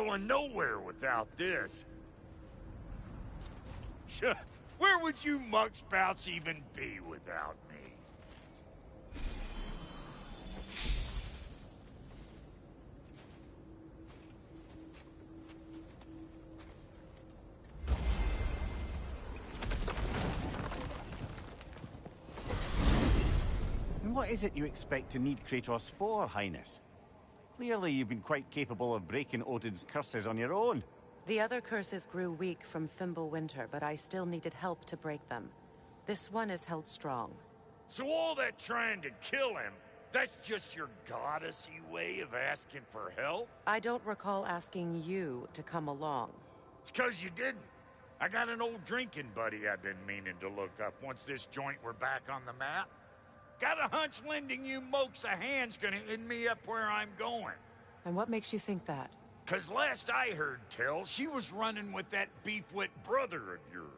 going nowhere without this. Where would you muckspouts even be without me? And what is it you expect to need Kratos for, Highness? Clearly you've been quite capable of breaking Odin's curses on your own. The other curses grew weak from Fimbulwinter, but I still needed help to break them. This one is held strong. So all that trying to kill him, that's just your goddessy way of asking for help? I don't recall asking you to come along. It's 'cause you didn't. I got an old drinking buddy I've been meaning to look up once this joint were back on the map. Got a hunch lending you mokes a hand's gonna end me up where I'm going. And what makes you think that? 'Cause last I heard tell, she was running with that beefwit brother of yours.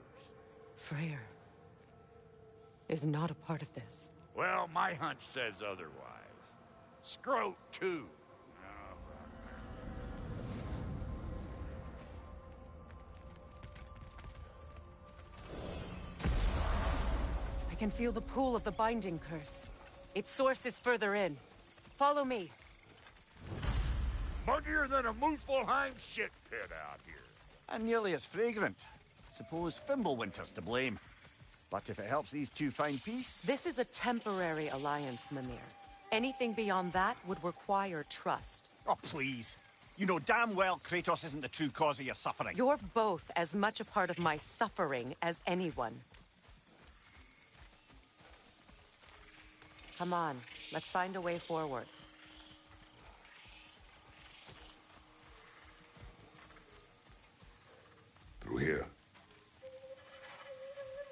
Freyr is not a part of this. Well, my hunch says otherwise. Scroat, too. I can feel the pull of the binding curse. Its source is further in. Follow me. Muggier than a Muspelheim shit pit out here. And nearly as fragrant. Suppose Fimbulwinter's to blame. But if it helps these two find peace... This is a temporary alliance, Mimir. Anything beyond that would require trust. Oh, please. You know damn well Kratos isn't the true cause of your suffering. You're both as much a part of my suffering as anyone. Come on, let's find a way forward. Through here.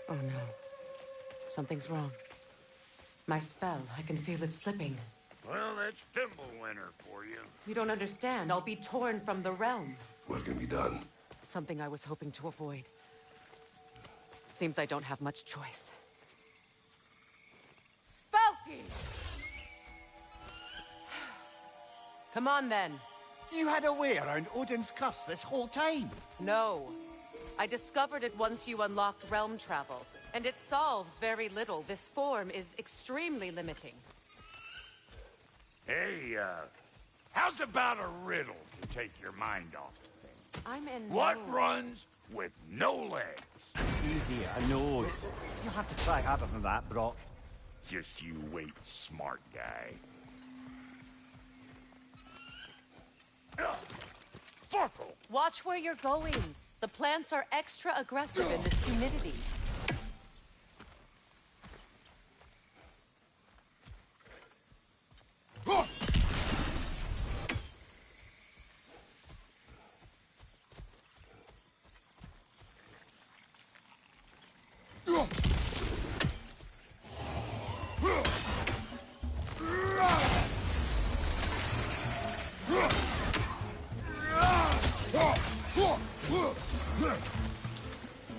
Oh no. Something's wrong. My spell, I can feel it slipping. Well, that's Fimbulwinter for you. You don't understand. I'll be torn from the realm. What can be done? Something I was hoping to avoid. Seems I don't have much choice. Falky! Come on, then. You had a way around Odin's curse this whole time. No. I discovered it once you unlocked realm travel, and it solves very little. This form is extremely limiting. Hey, how's about a riddle to take your mind off of things? I'm in What no... runs with no legs? Easy, I know. You'll have to try harder than that, Brock. Just you wait, smart guy. Fuckle! Watch where you're going. The plants are extra aggressive in this humidity.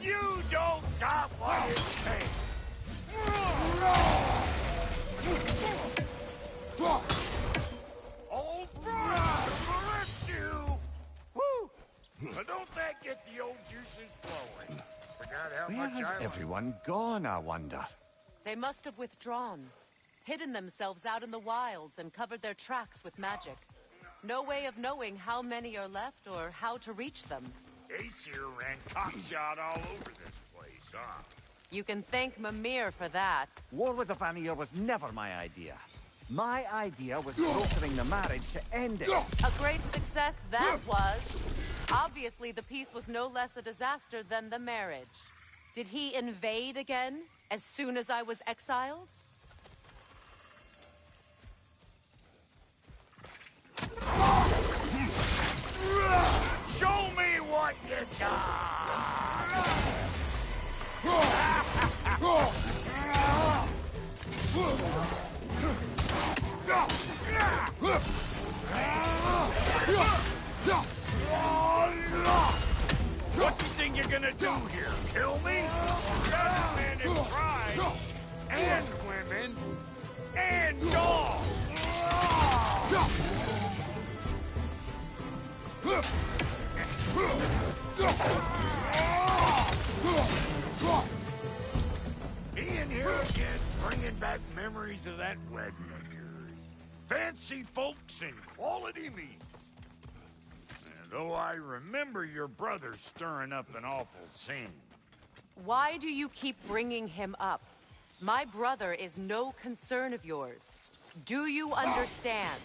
You don't got what it takes! All right, correct you! Woo! But don't that get the old juices flowing? Forgot how Where much has I everyone gone, I wonder? They must have withdrawn, hidden themselves out in the wilds and covered their tracks with magic. No way of knowing how many are left or how to reach them. Aesir ran cockshot all over this place, huh? You can thank Mimir for that. War with the Vanir was never my idea. My idea was brokering the marriage to end it. A great success that was. Obviously, the peace was no less a disaster than the marriage. Did he invade again, as soon as I was exiled? Show me what you got! What do you think you're gonna do here? Kill me? Got men and pride, and women, and dogs! Being here again, bringing back memories of that wedding of yours. Fancy folks and quality meats. And though I remember your brother stirring up an awful scene. Why do you keep bringing him up? My brother is no concern of yours. Do you understand?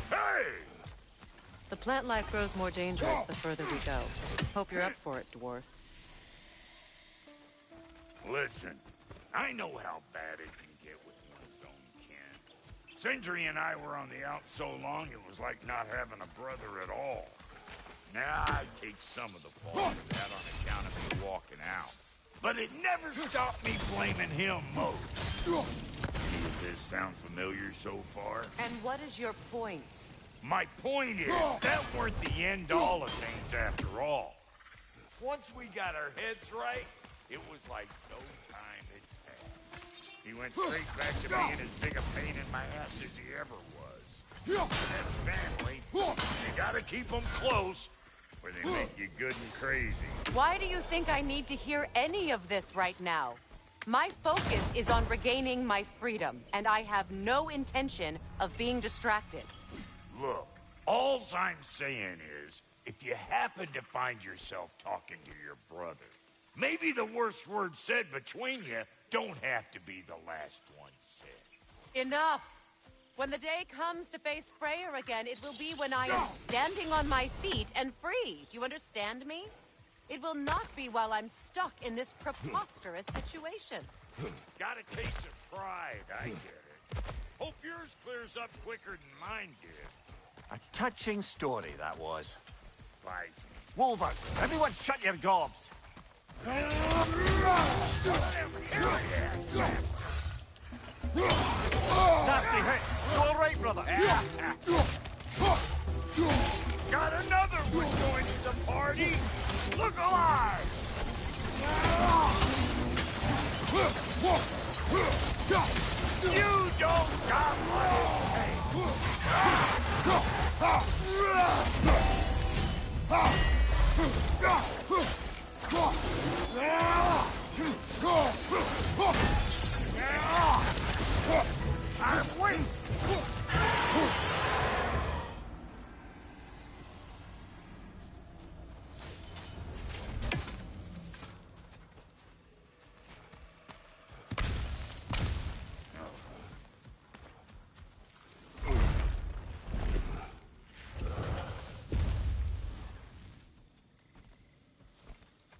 Hey! The plant life grows more dangerous the further we go. Hope you're up for it, dwarf. Listen, I know how bad it can get with one's own kin. Sindri and I were on the out so long it was like not having a brother at all. Now I take some of the fault for that on account of me walking out. But it never stopped me blaming him most. Does this sound familiar so far? And what is your point? My point is, that weren't the end-all of things after all. Once we got our heads right, it was like no time had passed. He went straight back to being as big a pain in my ass as he ever was. That's family. You gotta keep them close, or they make you good and crazy. Why do you think I need to hear any of this right now? My focus is on regaining my freedom, and I have no intention of being distracted. Look, alls I'm saying is, if you happen to find yourself talking to your brother, maybe the worst word said between you don't have to be the last one said. Enough! When the day comes to face Freyr again, it will be when I am standing on my feet and free. Do you understand me? It will not be while I'm stuck in this preposterous situation. Got a case of pride, I get it. Hope yours clears up quicker than mine did. A touching story, that was. Like, Wolvers, everyone shut your gobs! Nasty hit! You alright, brother? got another one joining the party! Look alive! You don't got what I'm waiting!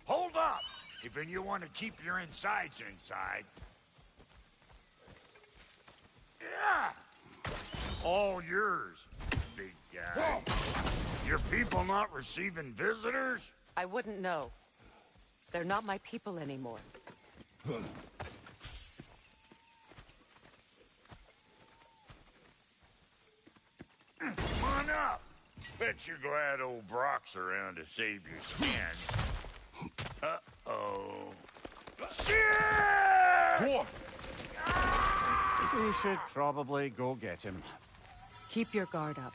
Hold up! If you want to keep your insides inside. Yeah! All yours, big guy. Your people not receiving visitors? I wouldn't know. They're not my people anymore. Come on up. Bet you're glad old Brock's around to save your skin. Uh-oh. Shit! We should probably go get him. Keep your guard up.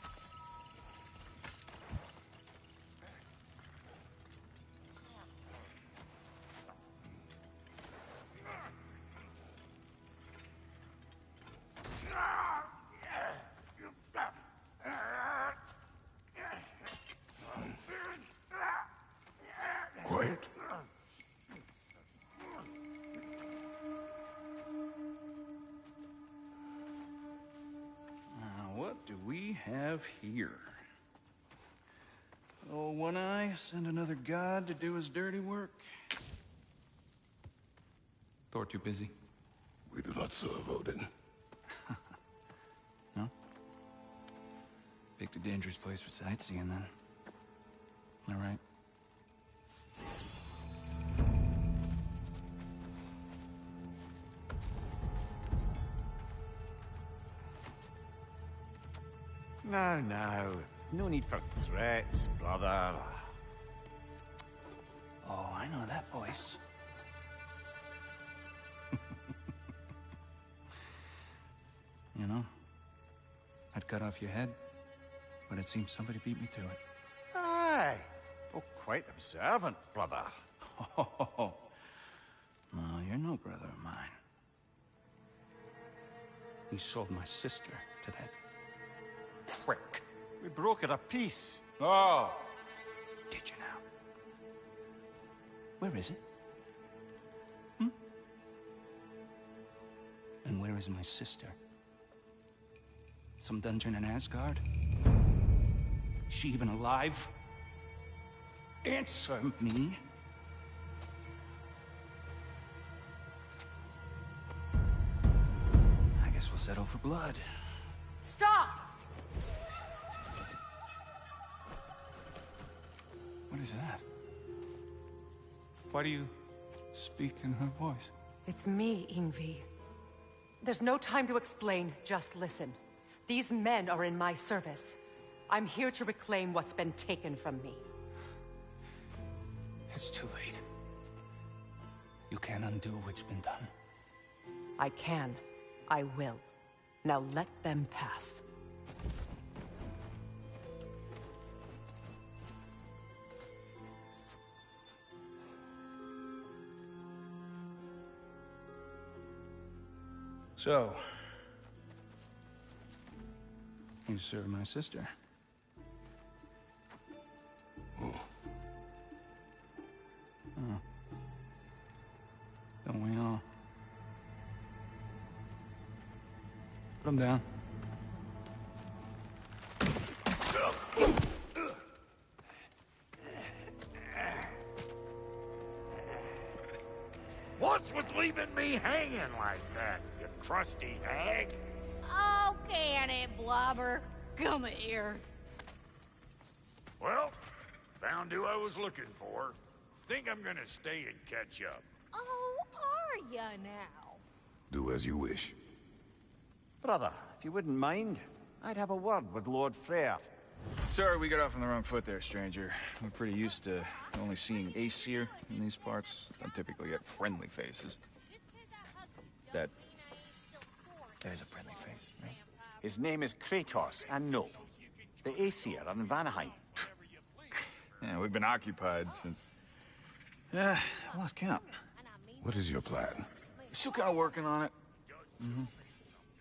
Quiet. What do we have here? Oh, One Eye, send another god to do his dirty work. Thor too busy? We do not serve Odin. No? Picked a dangerous place for sightseeing, then. All right. Now. No need for threats, brother. Oh, I know that voice. You know, I'd cut off your head, but it seems somebody beat me to it. Aye. Oh, quite observant, brother. Oh, no, you're no brother of mine. You sold my sister to that prick. We broke it a piece. Oh! Did you now? Where is it? And where is my sister? Some dungeon in Asgard? Is she even alive? Answer me. I guess we'll settle for blood. Stop! What is that? Why do you speak in her voice? It's me, Ingvi. There's no time to explain, just listen. These men are in my service. I'm here to reclaim what's been taken from me. It's too late. You can't undo what's been done. I can. I will. Now let them pass. So, you serve my sister. Oh. Don't we all? Put him down. What's with leaving me hanging like that, you crusty hag? Oh, can it, Blobber? Come here. Well, found who I was looking for. Think I'm gonna stay and catch up. Oh, are ya now? Do as you wish. Brother, if you wouldn't mind, I'd have a word with Lord Freyr. Sorry we got off on the wrong foot there, stranger. We're pretty used to only seeing Aesir in these parts. Don't typically get friendly faces. That is a friendly face, right? His name is Kratos, and no, the Aesir are in Vanaheim. Yeah, we've been occupied since... I lost count. What is your plan? Still kind of working on it.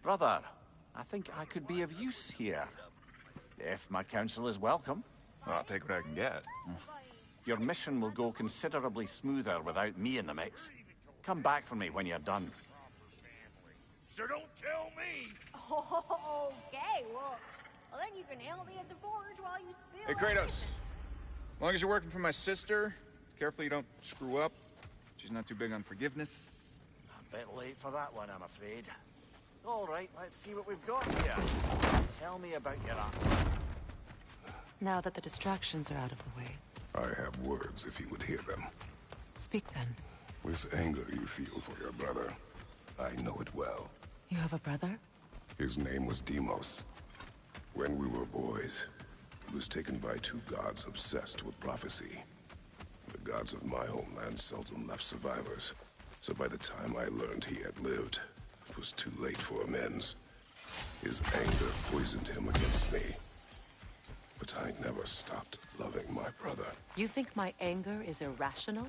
Brother, I think I could be of use here. If my counsel is welcome. Well, I'll take what I can get. Your mission will go considerably smoother without me in the mix. Come back for me when you're done. So don't tell me! Okay, well, then you can help me at the forge while you spill. Hey, Kratos. As long as you're working for my sister, careful you don't screw up. She's not too big on forgiveness. A bit late for that one, I'm afraid. All right, let's see what we've got here. Tell me about your armor. Now that the distractions are out of the way, I have words if you would hear them. speak then. This anger you feel for your brother, I know it well. You have a brother? His name was Deimos. When we were boys, he was taken by two gods obsessed with prophecy. The gods of my homeland seldom left survivors, so by the time I learned he had lived, it was too late for amends. His anger poisoned him against me. But I never stopped loving my brother. You think my anger is irrational?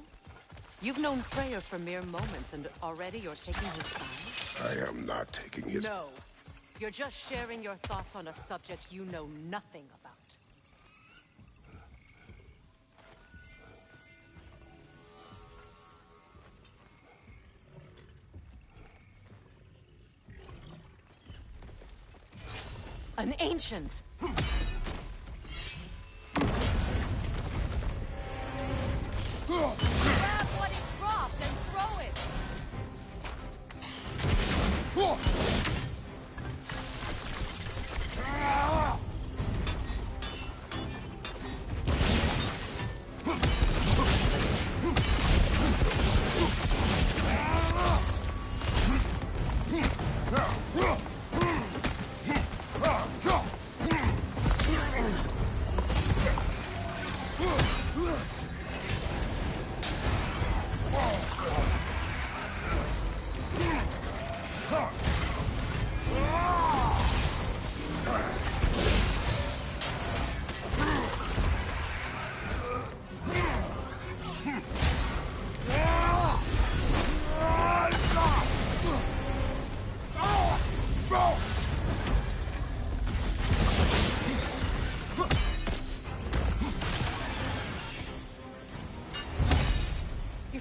You've known Freyr for mere moments, and already you're taking his side? I am not taking his... No. You're just sharing your thoughts on a subject you know nothing about. An ancient! Grab what it dropped and throw it!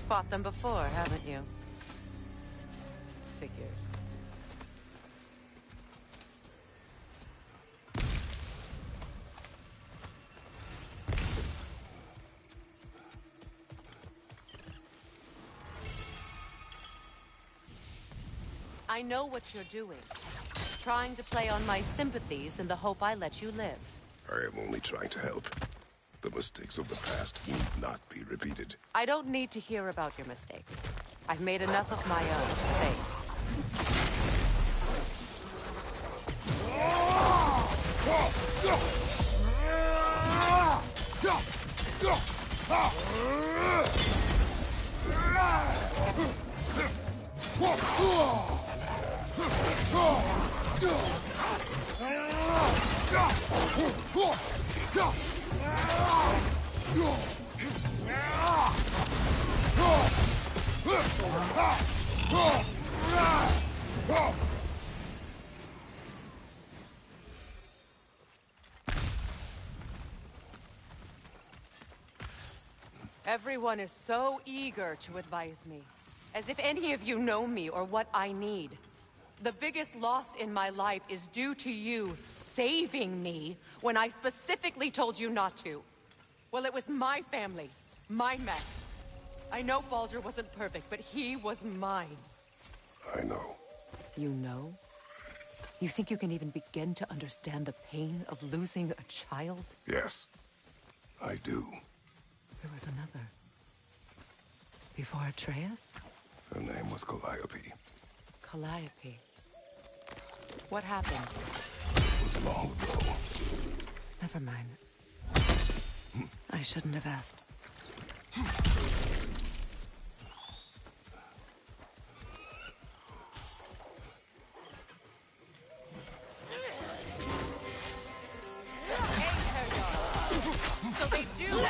fought them before, haven't you? Figures. I know what you're doing. Trying to play on my sympathies in the hope I let you live. I am only trying to help. The mistakes of the past need not be repeated. I don't need to hear about your mistakes. I've made enough of my own, thanks. Everyone is so eager to advise me, as if any of you know me or what I need. The biggest loss in my life is due to you saving me when I specifically told you not to. Well, it was my family, my mess. I know Baldur wasn't perfect, but he was mine. I know. You know? You think you can even begin to understand the pain of losing a child? Yes, I do. There was another. Before Atreus? Her name was Calliope. Calliope. What happened? It was long ago. Never mind. I shouldn't have asked. So they do.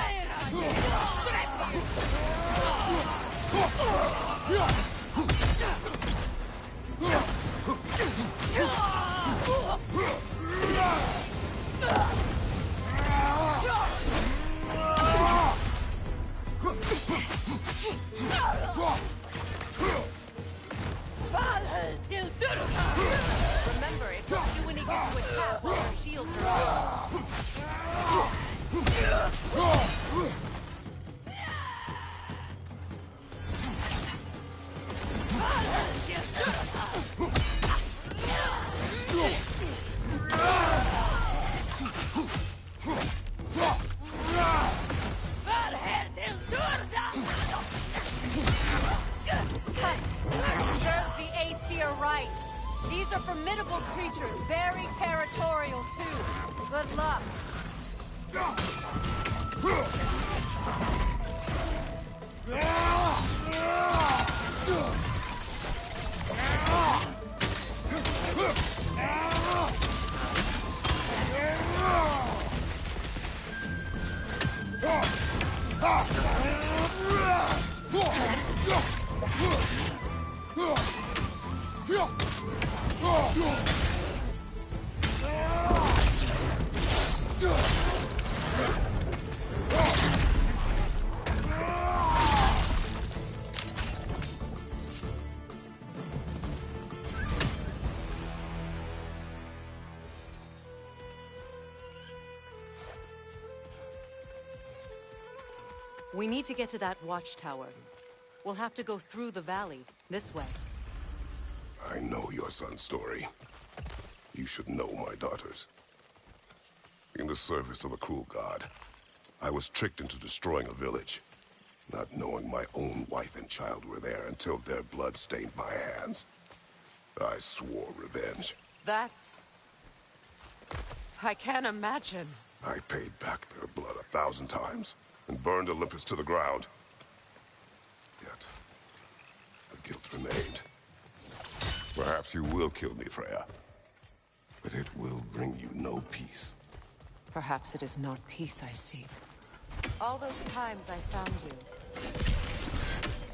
Remember, it won't do any good to attack while her shields are Serves the Aesir right. These are formidable creatures, very territorial too. Good luck. We need to get to that watchtower. We'll have to go through the valley, this way. I know your son's story. You should know my daughter's. In the service of a cruel god, I was tricked into destroying a village, not knowing my own wife and child were there until their blood stained my hands. I swore revenge. That's... I can't imagine. I paid back their blood 1,000 times and burned Olympus to the ground. Yet, the guilt remained. Perhaps you will kill me, Freya. But it will bring you no peace. Perhaps it is not peace I seek. All those times I found you,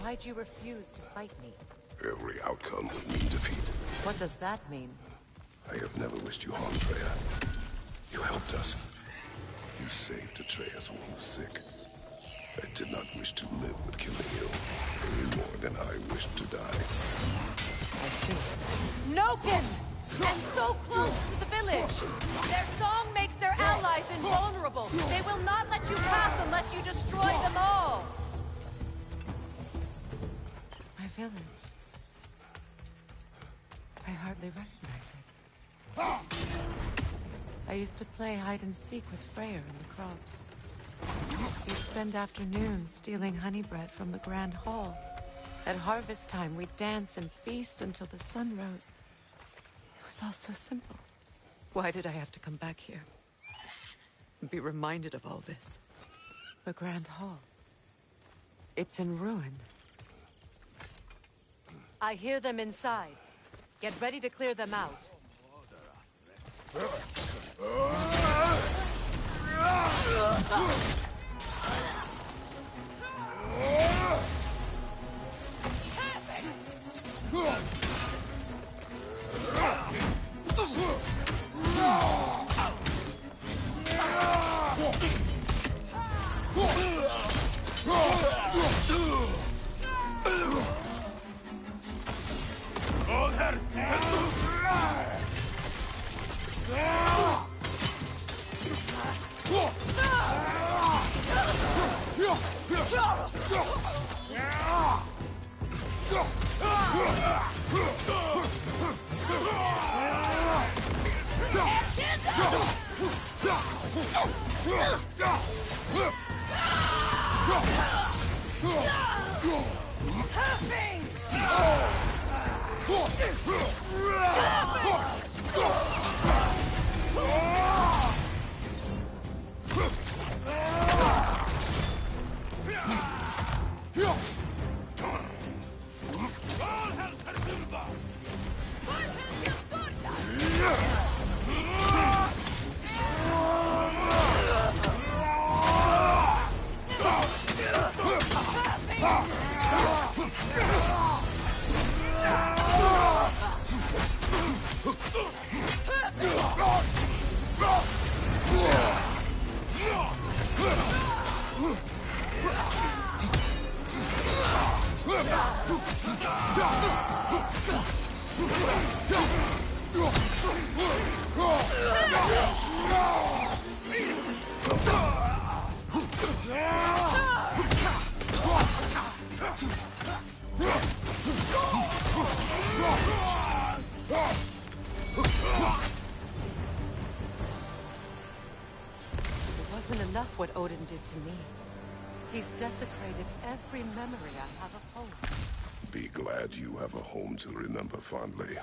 why'd you refuse to fight me? Every outcome would mean defeat. What does that mean? I have never wished you harm, Freya. You helped us. You saved Atreus when he was sick. I did not wish to live with killing you. then I wished to die. I see. Noken! And so close to the village! Their song makes their allies invulnerable. They will not let you pass unless you destroy them all! My village. I hardly recognize it. I used to play hide and seek with Freyr in the crops. We'd spend afternoons stealing honey bread from the Grand Hall. At harvest time, we'd dance and feast until the sun rose. It was all so simple. Why did I have to come back here? And be reminded of all this? The Grand Hall. It's in ruin. I hear them inside. Get ready to clear them out. Enough what Odin did to me. He's desecrated every memory I have of home. Be glad you have a home to remember fondly.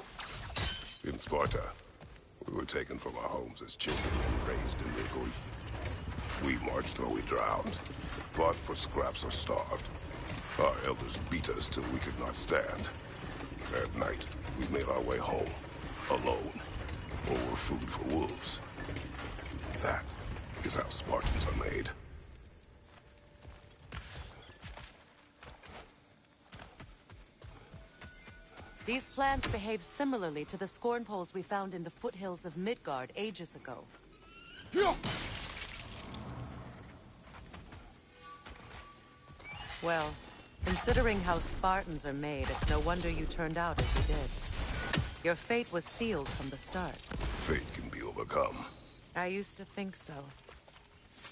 In Sparta, we were taken from our homes as children and raised in Rigoi. We marched though we drowned, fought for scraps or starved. Our elders beat us till we could not stand. At night, we made our way home, alone, or were food for wolves. That is how Spartans are made. These plants behave similarly to the scorn poles we found in the foothills of Midgard ages ago. Well, considering how Spartans are made, it's no wonder you turned out as you did. Your fate was sealed from the start. Fate can be overcome. I used to think so.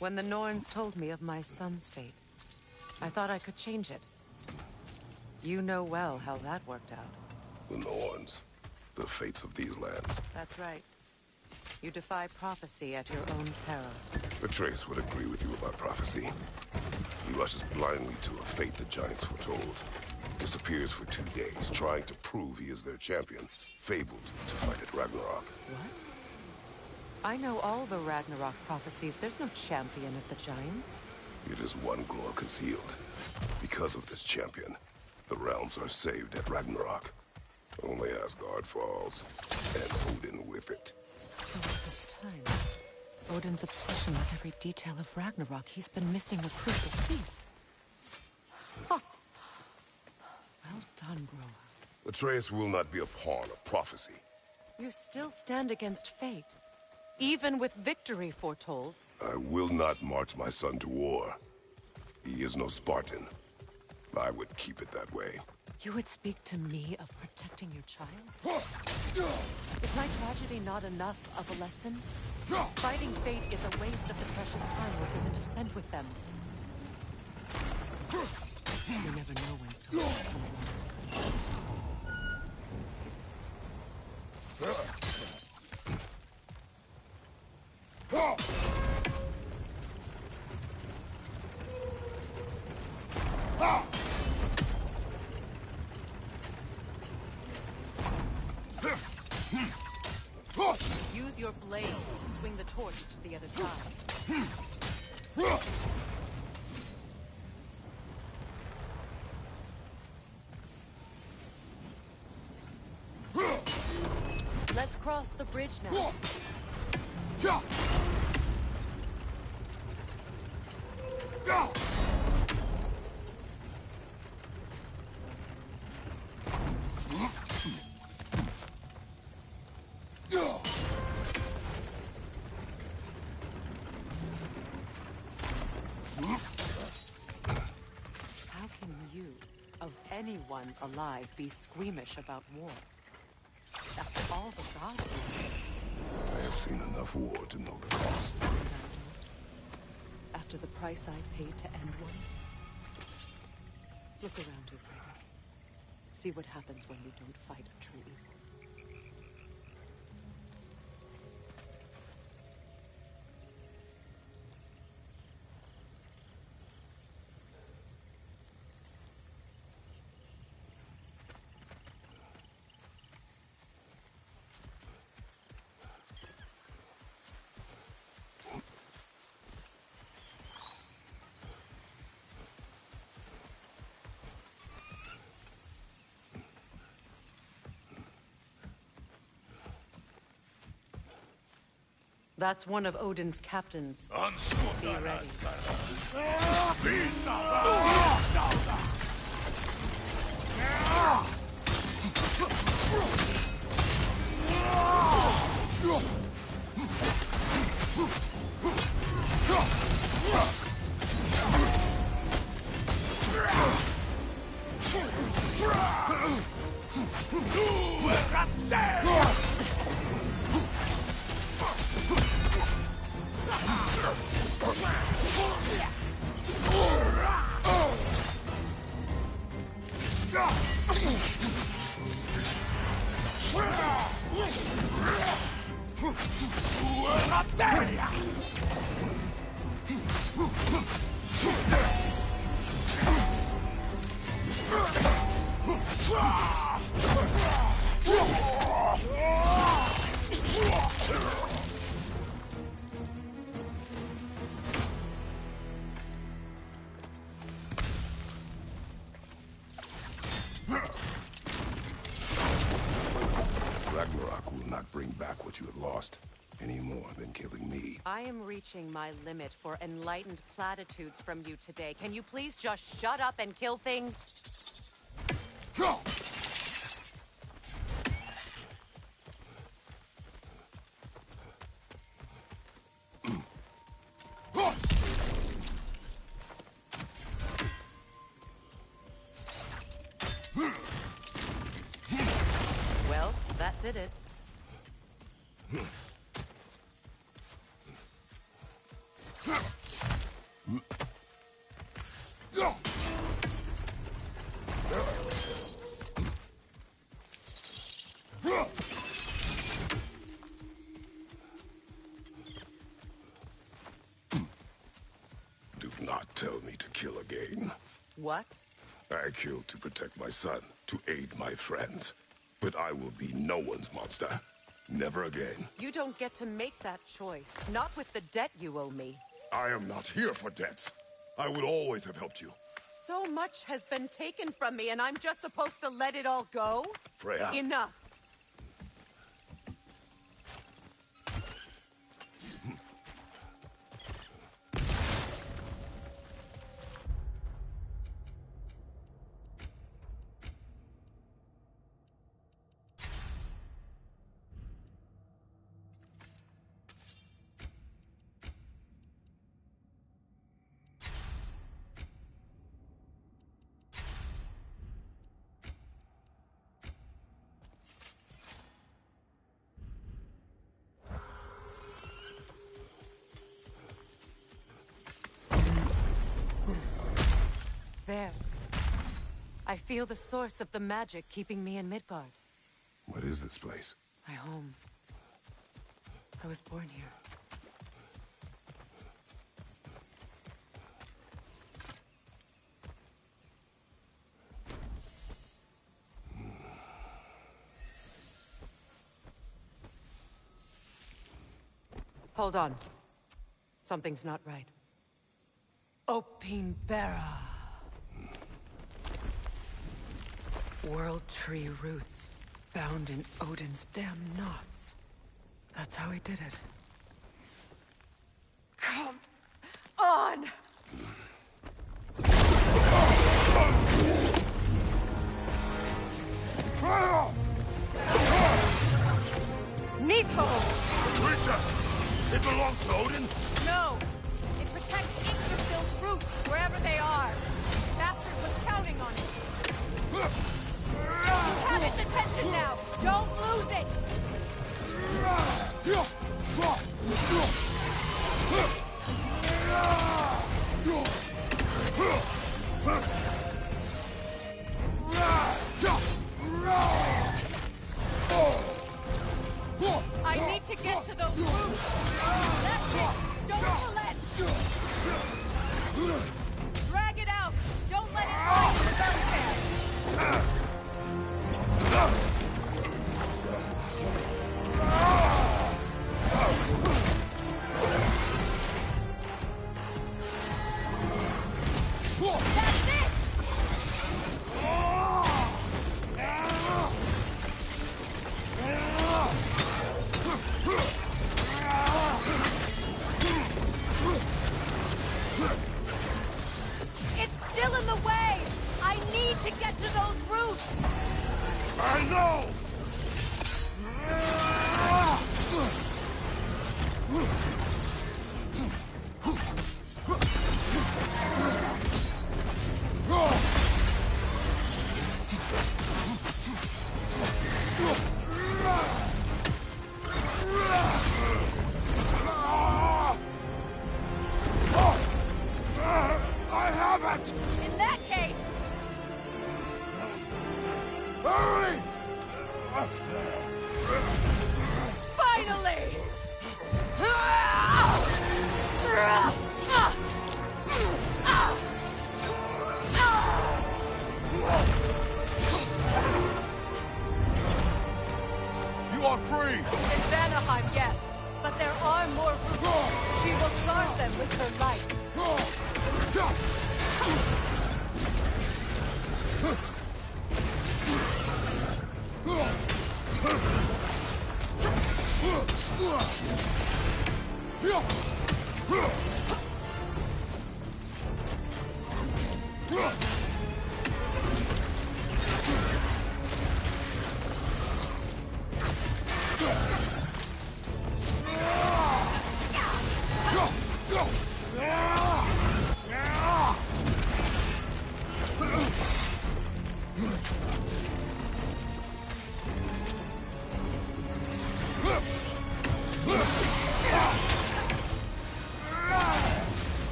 When the Norns told me of my son's fate, I thought I could change it. You know well how that worked out. The Norns, the fates of these lands. That's right. You defy prophecy at your own peril. Atreus would agree with you about prophecy. He rushes blindly to a fate the giants foretold. Disappears for 2 days, trying to prove he is their champion, fabled to fight at Ragnarok. What? I know all the Ragnarok prophecies. There's no champion of the giants. It is one glow concealed. Because of this champion, the realms are saved at Ragnarok. Only Asgard falls, and Odin with it. So at this time, Odin's obsession with every detail of Ragnarok, he's been missing a crucial piece. Huh. Well done, Groa. Atreus will not be a pawn of prophecy. You still stand against fate. Even with victory foretold. I will not march my son to war. He is no Spartan. I would keep it that way. You would speak to me of protecting your child? Is my tragedy not enough of a lesson? Fighting fate is a waste of the precious time we're given to spend with them. You never know when someone will come along. Use your blade to swing the torch to the other side. Let's cross the bridge now. How can you, of anyone alive, be squeamish about war? After all the gods I have seen enough war to know the cost. after the price I paid to end one? Look around you, brothers. See what happens when we don't fight a true evil. That's one of Odin's captains. Be ready. Ragnarok will not bring back what you have lost, any more than killing me. I am reaching my limit for enlightened platitudes from you today. Can you please just shut up and kill things? Well, that did it. Do not tell me to kill again. What? I killed to protect my son, to aid my friends. But I will be no one's monster. Never again. You don't get to make that choice. Not with the debt you owe me. I am not here for debts. I would always have helped you. So much has been taken from me, and I'm just supposed to let it all go? Freya. Enough. there. I feel the source of the magic keeping me in Midgard. What is this place? My home. I was born here. Hold on. Something's not right. Opinbera. World Tree roots, bound in Odin's damn knots. That's how he did it. Come on! Neathole! Creature! It belongs to Odin? No! It protects Yggdrasil's roots, wherever they are. Bastard was counting on it. You have its attention now! Don't lose it! I need to get to those roots! That's it! Don't relent! Drag it out! Don't let it find the thoroughfare! That's it! It's still in the way! I need to get to those roots! I know! I have it! In that case, Hurry! finally! You are free! In Vanaheim, yes. But there are more roots. She will guard them with her life.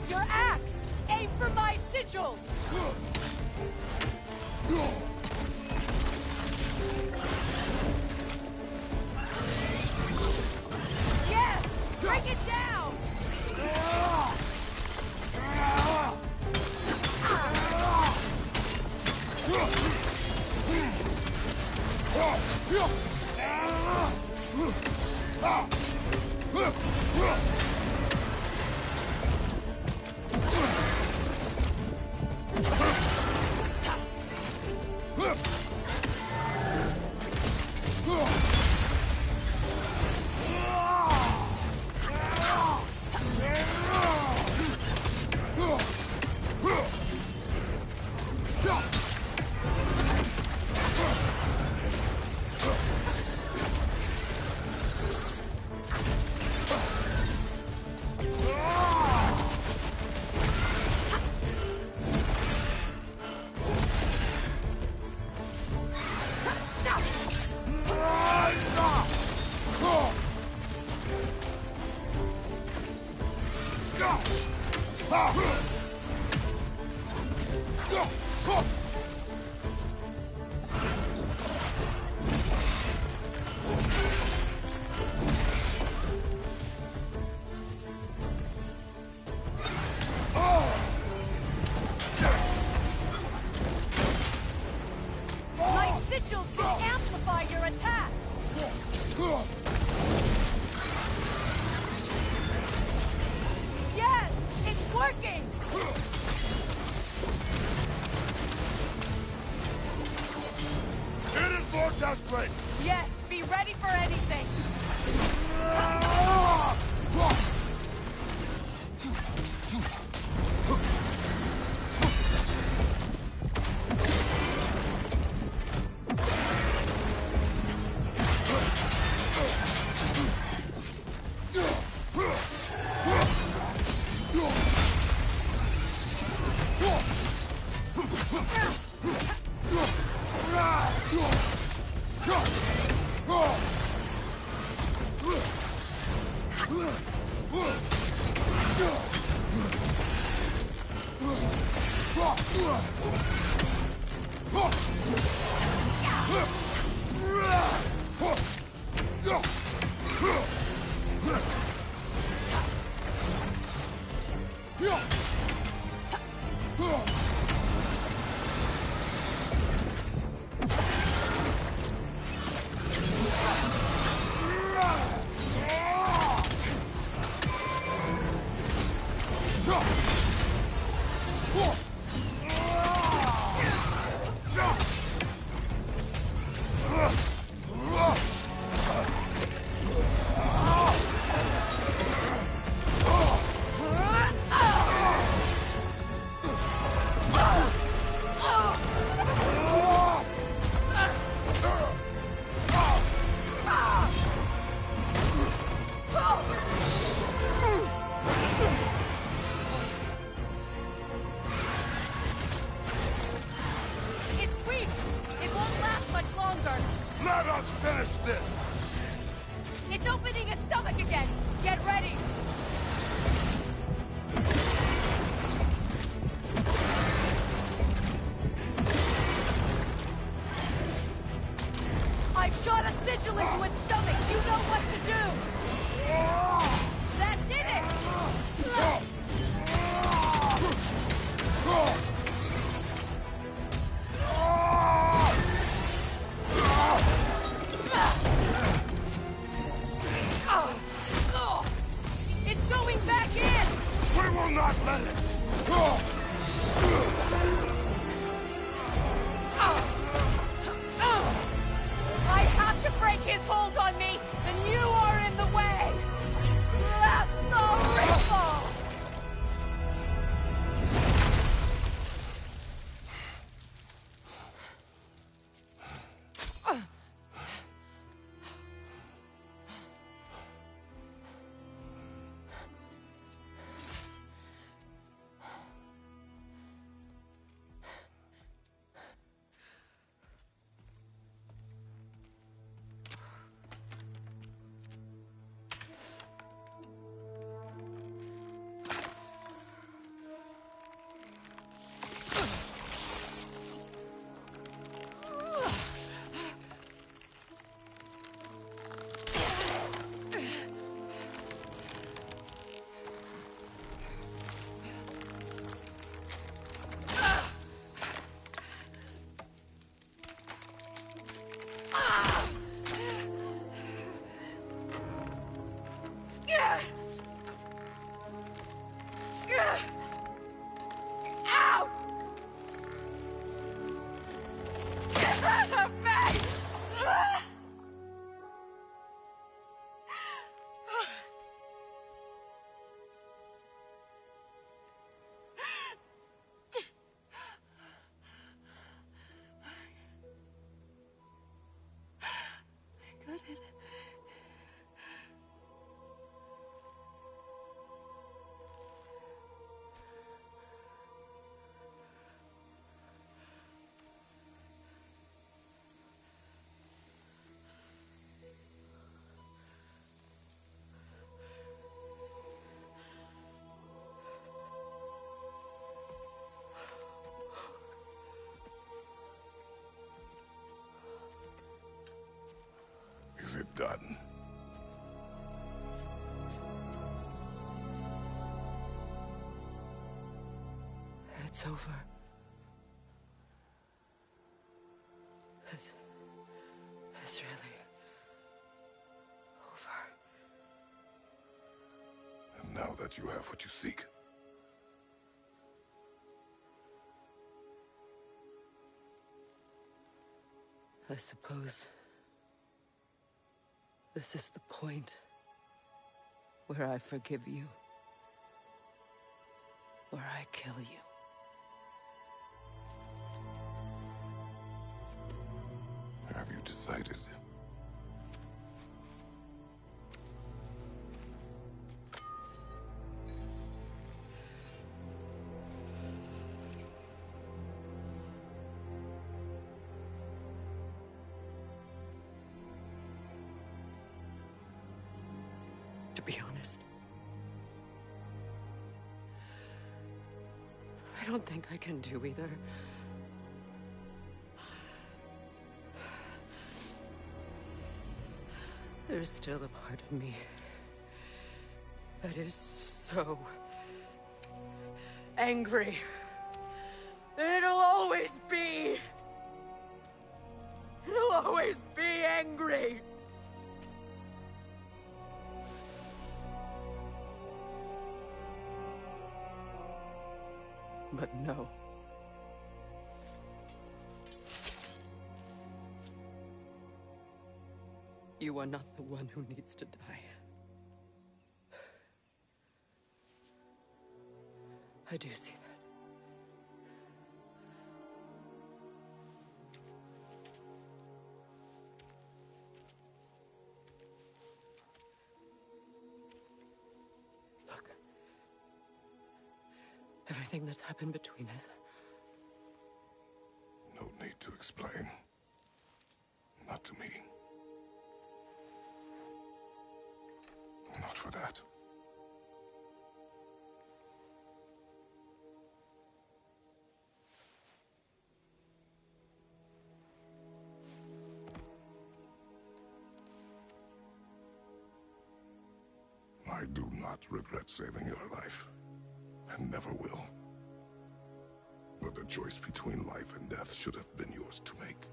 Your axe! Aim for my sigils! Yes! Bring it down! My sigils can amplify your attacks! Yes! It's working! It is more desperate! Yes, be ready for anything! Let us finish this! It's opening its stomach again! Get ready! I've shot a sigil into its stomach! You know what to do! That did it! It's going back in! We will not let it! I have to break his hold on me, and you are in the way! Lasso Ripple! done. It's over. It's really over. And now that you have what you seek, I suppose this is the point where I forgive you, where I kill you. have you decided? To be honest, I don't think I can do either. There's still a part of me that is so angry. And it'll always be. It'll always be angry. But no. You are not the one who needs to die. I do see that. Look. Everything that's happened between us. No need to explain. Not to me. Not for that. I do not regret saving your life, and never will. But the choice between life and death should have been yours to make.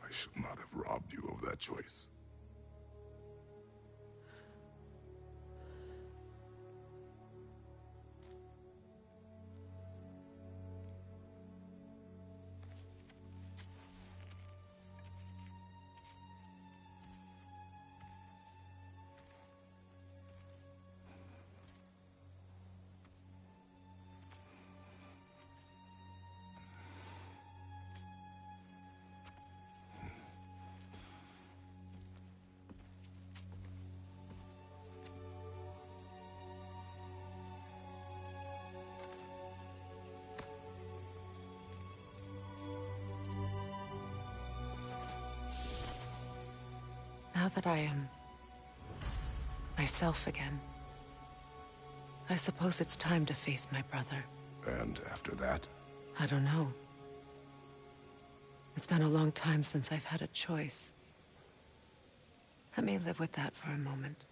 I should not have robbed you of that choice. Now that I am myself again, I suppose it's time to face my brother. And after that? I don't know. It's been a long time since I've had a choice. Let me live with that for a moment.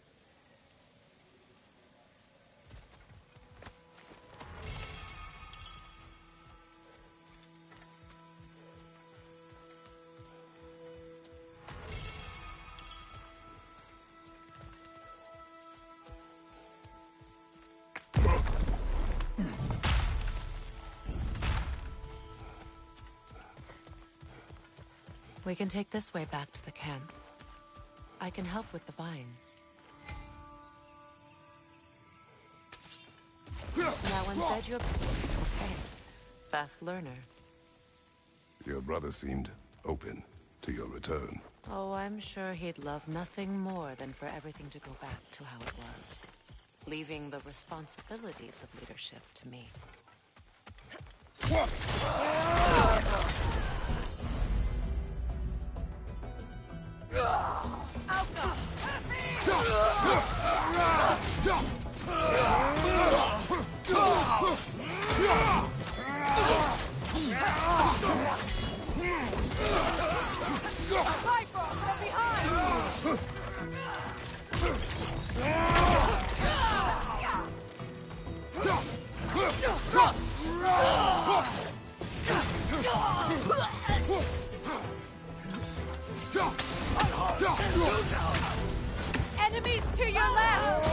We can take this way back to the camp. I can help with the vines. Now unbed your... Okay. Fast learner. Your brother seemed open to your return. Oh, I'm sure he'd love nothing more than for everything to go back to how it was. Leaving the responsibilities of leadership to me. Enemies to your left!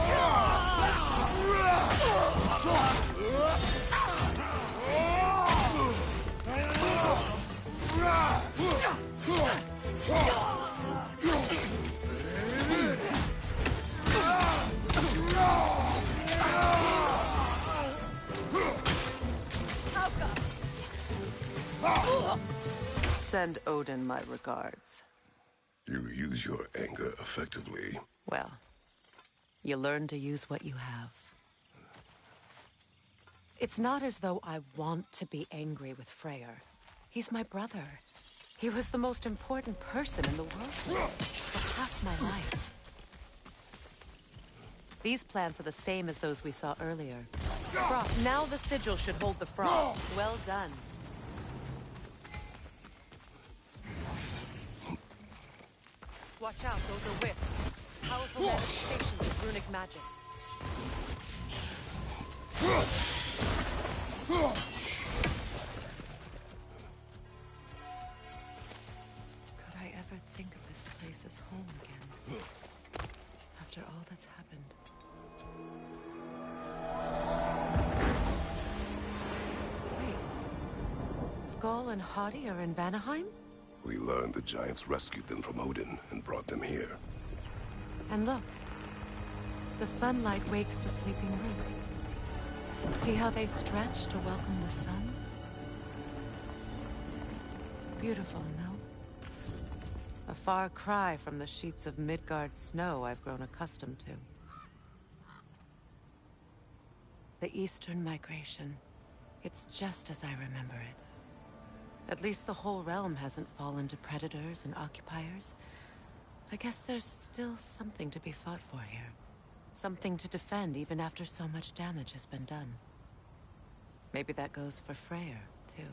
Send Odin my regards. You use your anger effectively. Well, you learn to use what you have. It's not as though I want to be angry with Freyr. He's my brother. He was the most important person in the world for half my life. These plants are the same as those we saw earlier. Now the sigil should hold the frost. Well done. Watch out, those are wisps. Powerful manifestations of runic magic. Could I ever think of this place as home again? After all that's happened. Wait. Skull and Hati are in Vanaheim? We learned the giants rescued them from Odin and brought them here. And look. The sunlight wakes the sleeping roots. See how they stretch to welcome the sun? Beautiful, no? A far cry from the sheets of Midgard snow I've grown accustomed to. The Eastern Migration. It's just as I remember it. At least the whole realm hasn't fallen to predators and occupiers. I guess there's still something to be fought for here. Something to defend even after so much damage has been done. Maybe that goes for Freyr, too.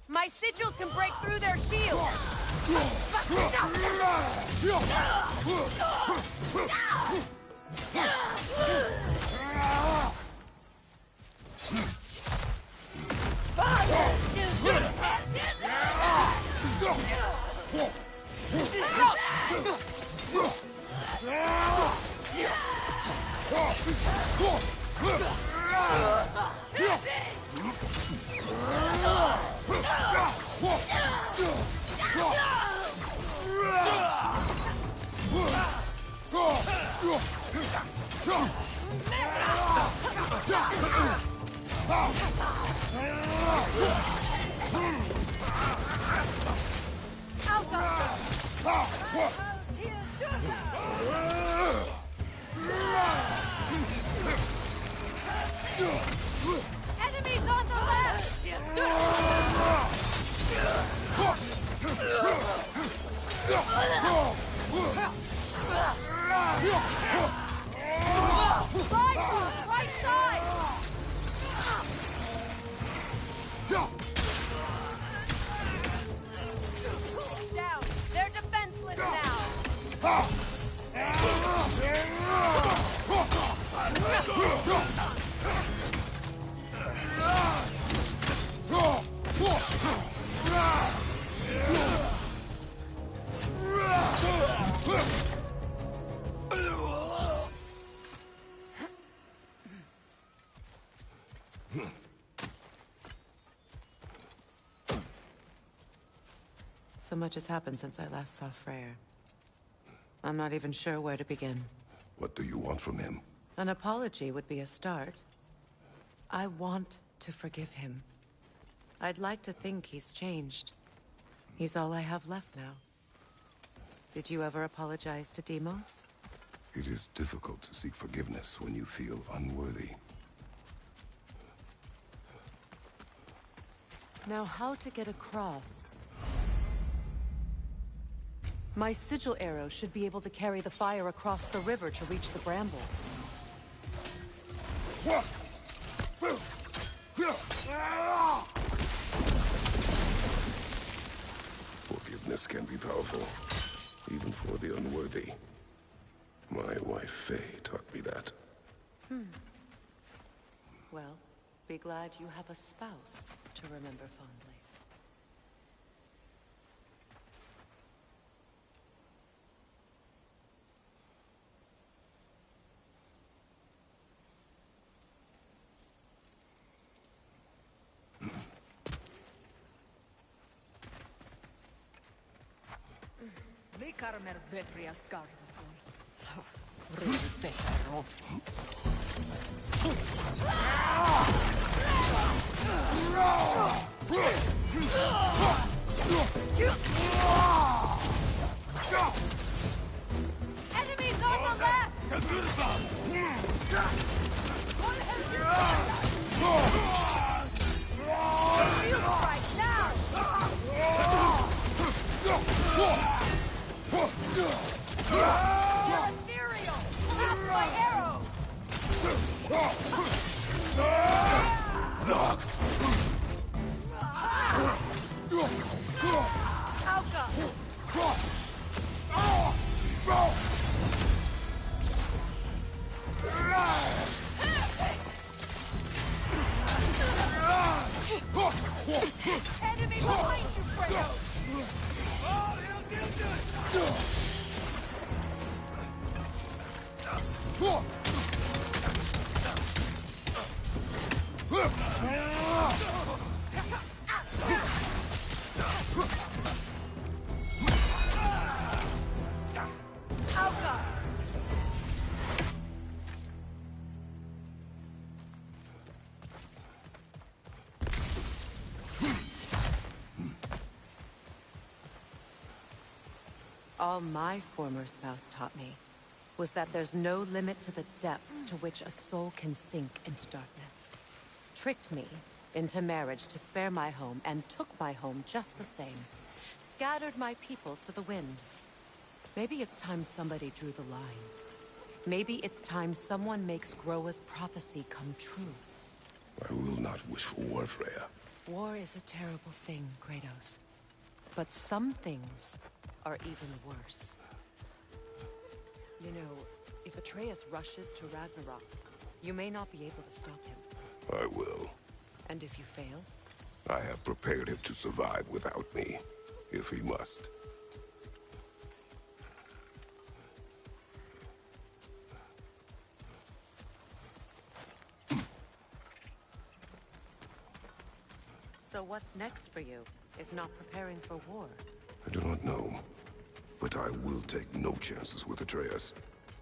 My sigils can break through their shields! Enemies on the left! Right side! Down! They're defenseless now! So much has happened since I last saw Freyr. I'm not even sure where to begin. What do you want from him? An apology would be a start. I want to forgive him. I'd like to think he's changed. He's all I have left now. Did you ever apologize to Deimos? It is difficult to seek forgiveness when you feel unworthy. Now, how to get across? My sigil arrow should be able to carry the fire across the river to reach the bramble. Forgiveness can be powerful, even for the unworthy. My wife, Faye, taught me that. Well, be glad you have a spouse to remember fondly. Vikarmer Betrias Gardason. Enemies on the left! Right now! Ethereal! That's my arrow! Alka! Enemy behind you, Kratos! All my former spouse taught me was that there's no limit to the depth to which a soul can sink into darkness. Tricked me into marriage to spare my home and took my home just the same. Scattered my people to the wind. Maybe it's time somebody drew the line. Maybe it's time someone makes Groa's prophecy come true. I will not wish for war, Freya. War is a terrible thing, Kratos. But some things are even worse. You know, if Atreus rushes to Ragnarok, you may not be able to stop him. I will. And if you fail? I have prepared him to survive without me, if he must. So what's next for you, if not preparing for war? I do not know, but I will take no chances with Atreus.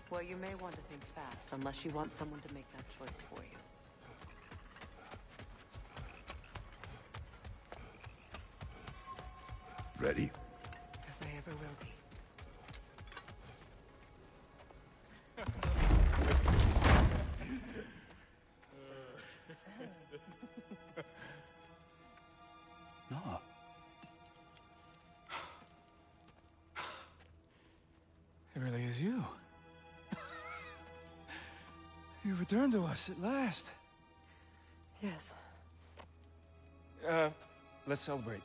Well, you may want to think fast, unless you want someone to make that choice for you. Ready? As I ever will be. No. It really is you. You returned to us at last. Yes. Let's celebrate.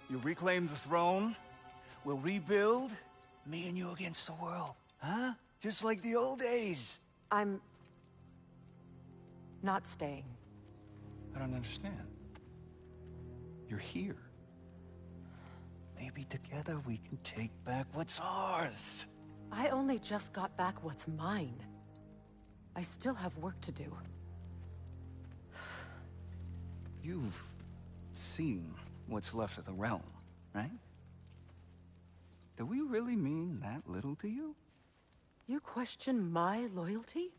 You reclaim the throne. We'll rebuild. Me and you against the world. Huh? Just like the old days. I'm... not staying. I don't understand. You're here. Maybe together we can take back what's ours. I only just got back what's mine. I still have work to do. You've seen what's left of the realm, right? Do we really mean that little to you? You question my loyalty?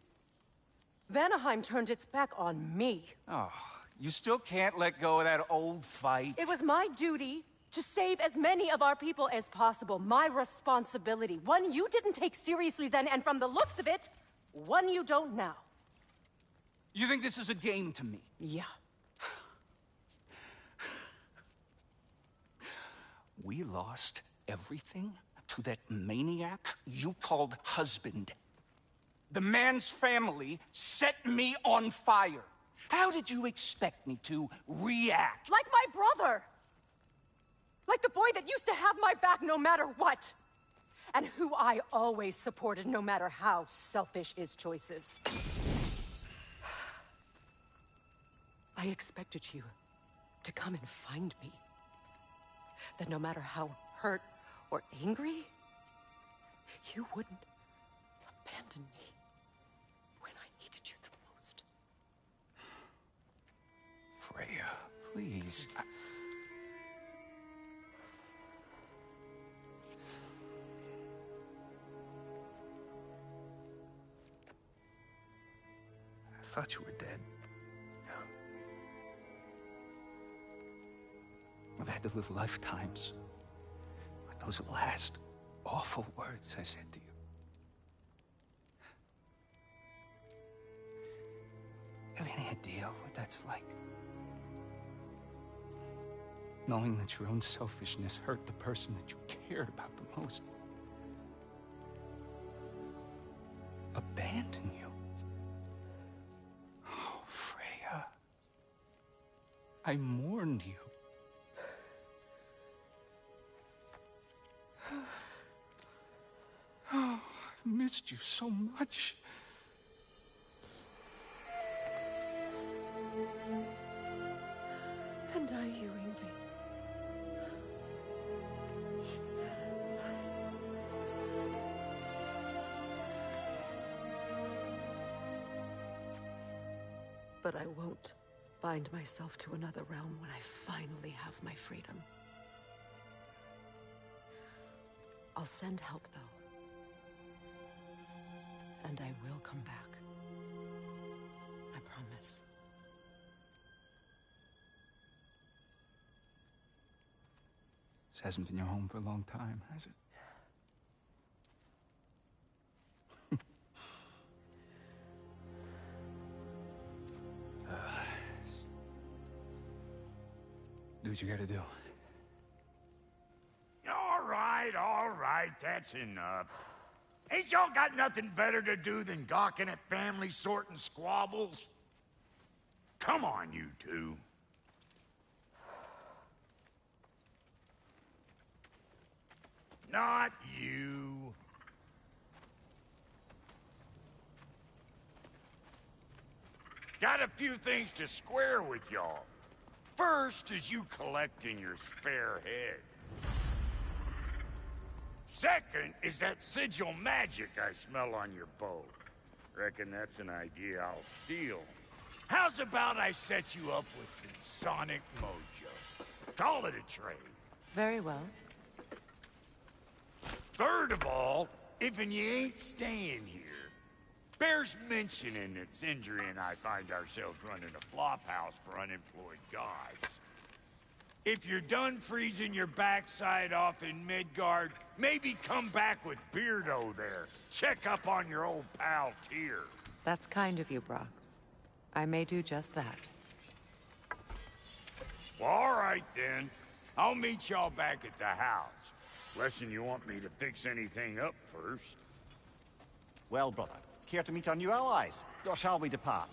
Vanaheim turned its back on me. Oh, you still can't let go of that old fight? It was my duty to save as many of our people as possible. My responsibility. One you didn't take seriously then, and from the looks of it, one you don't now. You think this is a game to me? Yeah. We lost everything to that maniac you called husband. The man's family set me on fire. How did you expect me to react? Like my brother! Like the boy that used to have my back no matter what! And who I always supported no matter how selfish his choices. I expected you to come and find me. That no matter how hurt or angry, you wouldn't abandon me when I needed you the most. Freya, please. I thought you were dead. I've had to live lifetimes with those last awful words I said to you. Have any idea what that's like? Knowing that your own selfishness hurt the person that you cared about the most. Abandon you. Oh, Freya. I mourned you. Oh, I've missed you so much. And are you, Ingvi? But I won't bind myself to another realm when I finally have my freedom. I'll send help, though. And I will come back. I promise. This hasn't been your home for a long time, has it? Do what you gotta do. All right, that's enough. Ain't y'all got nothing better to do than gawking at family sorting squabbles? Come on, you two. Not you. Got a few things to square with y'all. First is you collecting your spare heads. Second is that sigil magic I smell on your bow. Reckon that's an idea I'll steal. How's about I set you up with some sonic mojo? Call it a trade. Very well. Third of all, if you ain't staying here, bears mentioning that Sindri and I find ourselves running a flop house for unemployed guys. If you're done freezing your backside off in Midgard, maybe come back with Beardo there. Check up on your old pal Tyr. That's kind of you, Brock. I may do just that. Well, all right then. I'll meet y'all back at the house. Lesson you want me to fix anything up first. Well, brother, care to meet our new allies? Or shall we depart?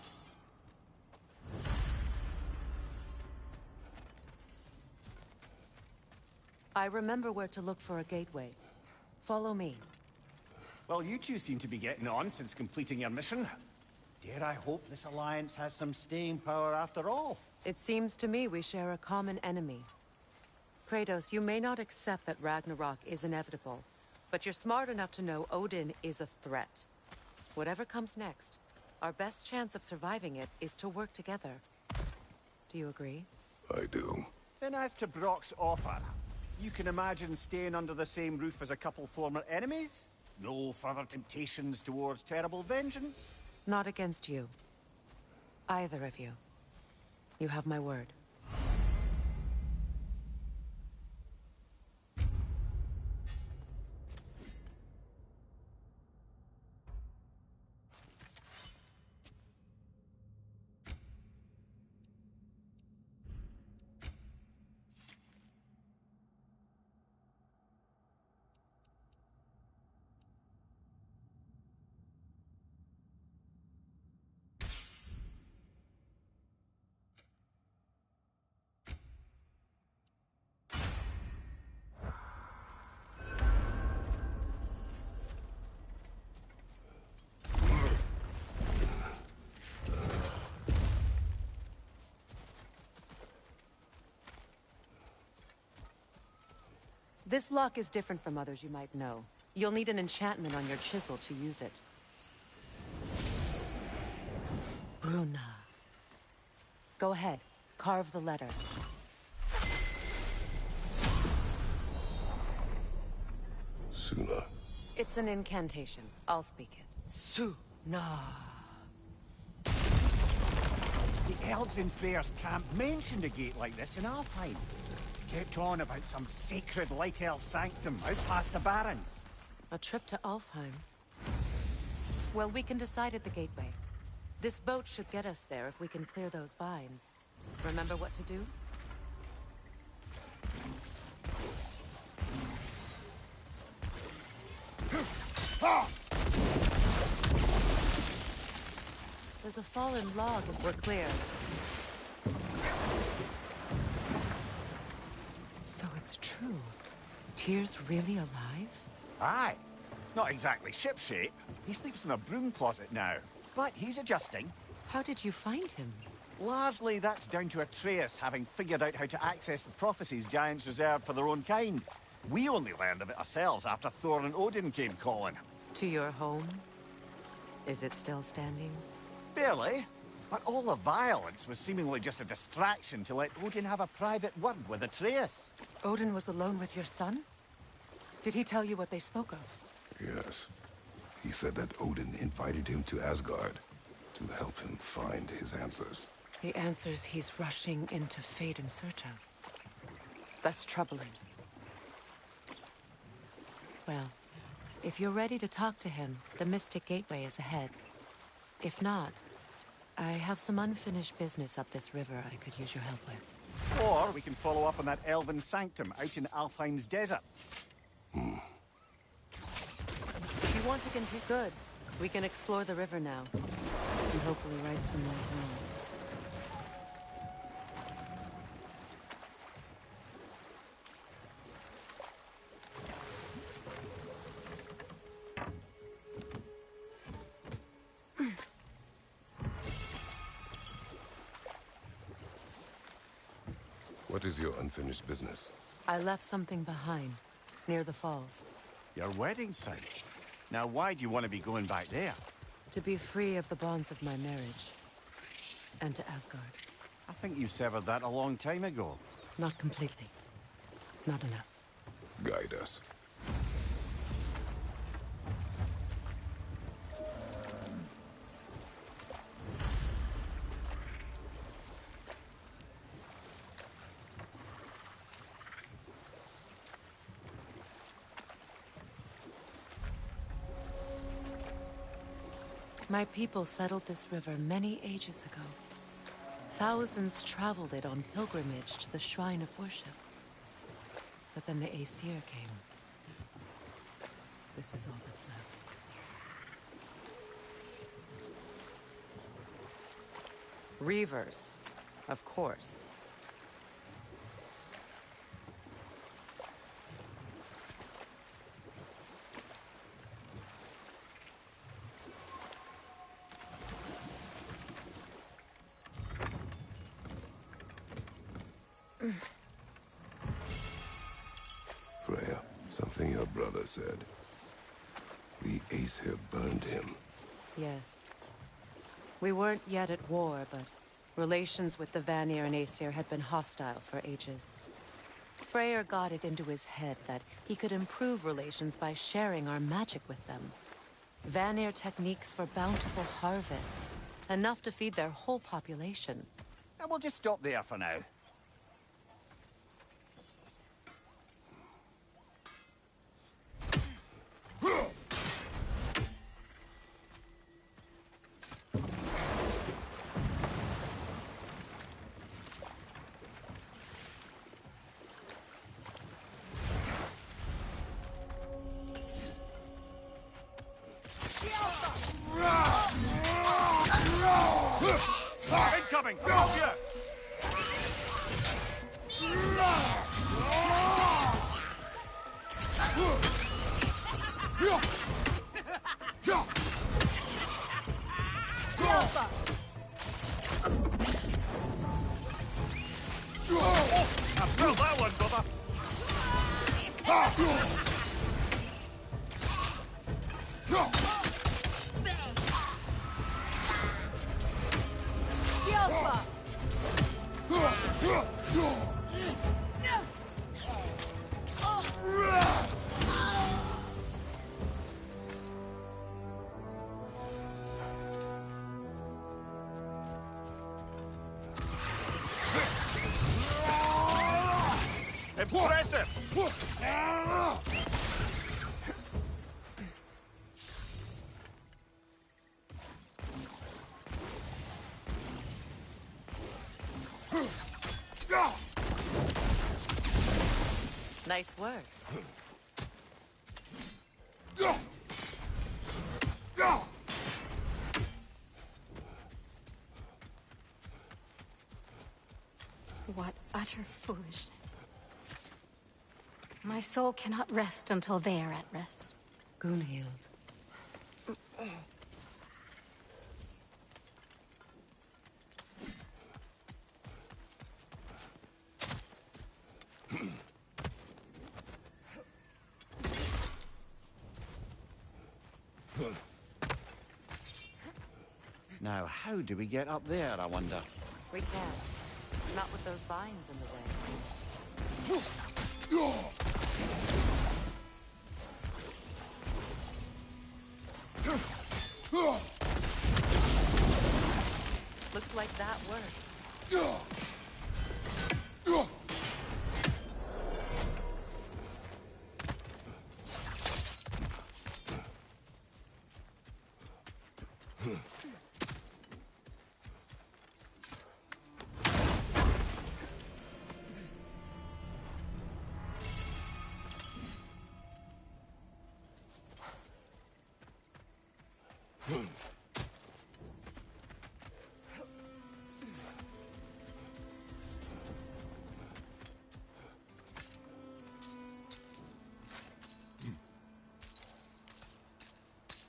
I remember where to look for a gateway. Follow me. Well, you two seem to be getting on since completing your mission. Dare I hope this alliance has some staying power after all? It seems to me we share a common enemy. Kratos, you may not accept that Ragnarok is inevitable, but you're smart enough to know Odin is a threat. Whatever comes next, our best chance of surviving it is to work together. Do you agree? I do. Then as to Brock's offer, you can imagine staying under the same roof as a couple former enemies? No further temptations towards terrible vengeance? Not against you. Either of you. You have my word. This lock is different from others you might know. You'll need an enchantment on your chisel to use it. Bruna. Go ahead. Carve the letter. Suna. It's an incantation. I'll speak it. Suna. The elves in Freyr's camp mentioned a gate like this in Alfheim. Kept on about some sacred light elf sanctum out past the Barrens. A trip to Alfheim. Well, we can decide at the gateway. This boat should get us there if we can clear those vines. Remember what to do? There's a fallen log if we're clear. So it's true. Tyr's really alive? Aye. Not exactly shipshape. He sleeps in a broom closet now. But he's adjusting. How did you find him? Largely that's down to Atreus having figured out how to access the prophecies giants reserved for their own kind. We only learned of it ourselves after Thor and Odin came calling. To your home? Is it still standing? Barely. But all the violence was seemingly just a distraction to let Odin have a private word with Atreus. Odin was alone with your son? Did he tell you what they spoke of? Yes. He said that Odin invited him to Asgard to help him find his answers. The answers he's rushing into fate in search of. That's troubling. Well, if you're ready to talk to him, the Mystic Gateway is ahead. If not, I have some unfinished business up this river I could use your help with. Or we can follow up on that elven sanctum out in Alfheim's desert. If you want to continue, good. We can explore the river now. And hopefully right some more wrongs. What is your unfinished business? I left something behind, near the falls. Your wedding site. Now why do you want to be going back there? To be free of the bonds of my marriage. And to Asgard. I think you severed that a long time ago. Not completely. Not enough. Guide us. My people settled this river many ages ago. Thousands traveled it on pilgrimage to the shrine of worship. But then the Aesir came. This is all that's left. Reavers, of course. Freya, something your brother said. The Aesir burned him. Yes. We weren't yet at war, but relations with the Vanir and Aesir had been hostile for ages. Freyr got it into his head that he could improve relations by sharing our magic with them. Vanir techniques for bountiful harvests, enough to feed their whole population. And we'll just stop there for now. Incoming! Go here! Well, that one, brother! Nice work. What utter foolishness. My soul cannot rest until they are at rest. Gunhild. Now, how do we get up there, I wonder? We can't. Not with those vines in the way. Looks like that worked.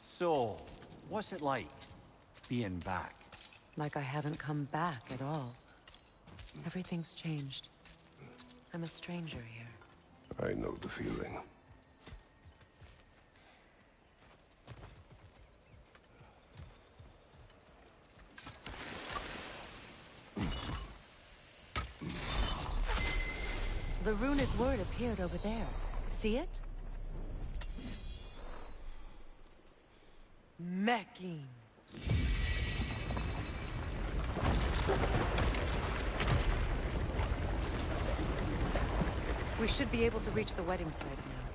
So, what's it like, being back? Like I haven't come back at all. Everything's changed. I'm a stranger here. I know the feeling. The runic word appeared over there. See it? Mecking. We should be able to reach the wedding site now.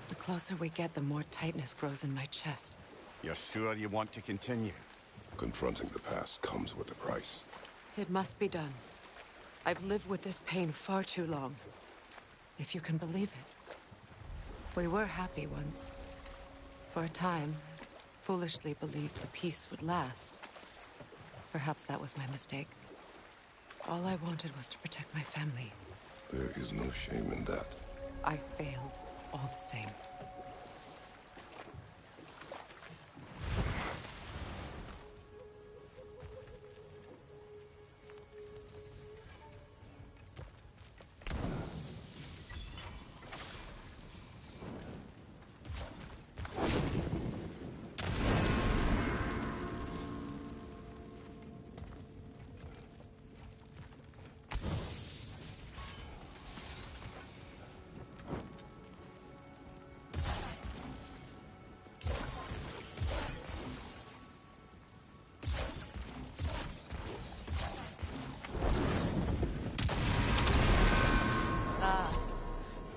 The closer we get, the more tightness grows in my chest. You're sure you want to continue? Confronting the past comes with a price. It must be done. I've lived with this pain far too long. If you can believe it. We were happy once. For a time, foolishly believed the peace would last. Perhaps that was my mistake. All I wanted was to protect my family. There is no shame in that. I failed all the same.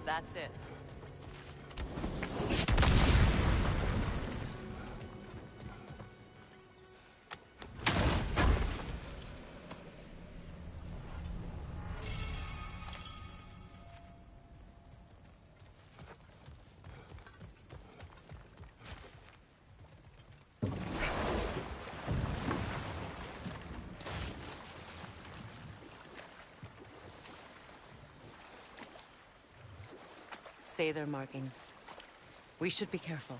That's it. say their markings. We should be careful.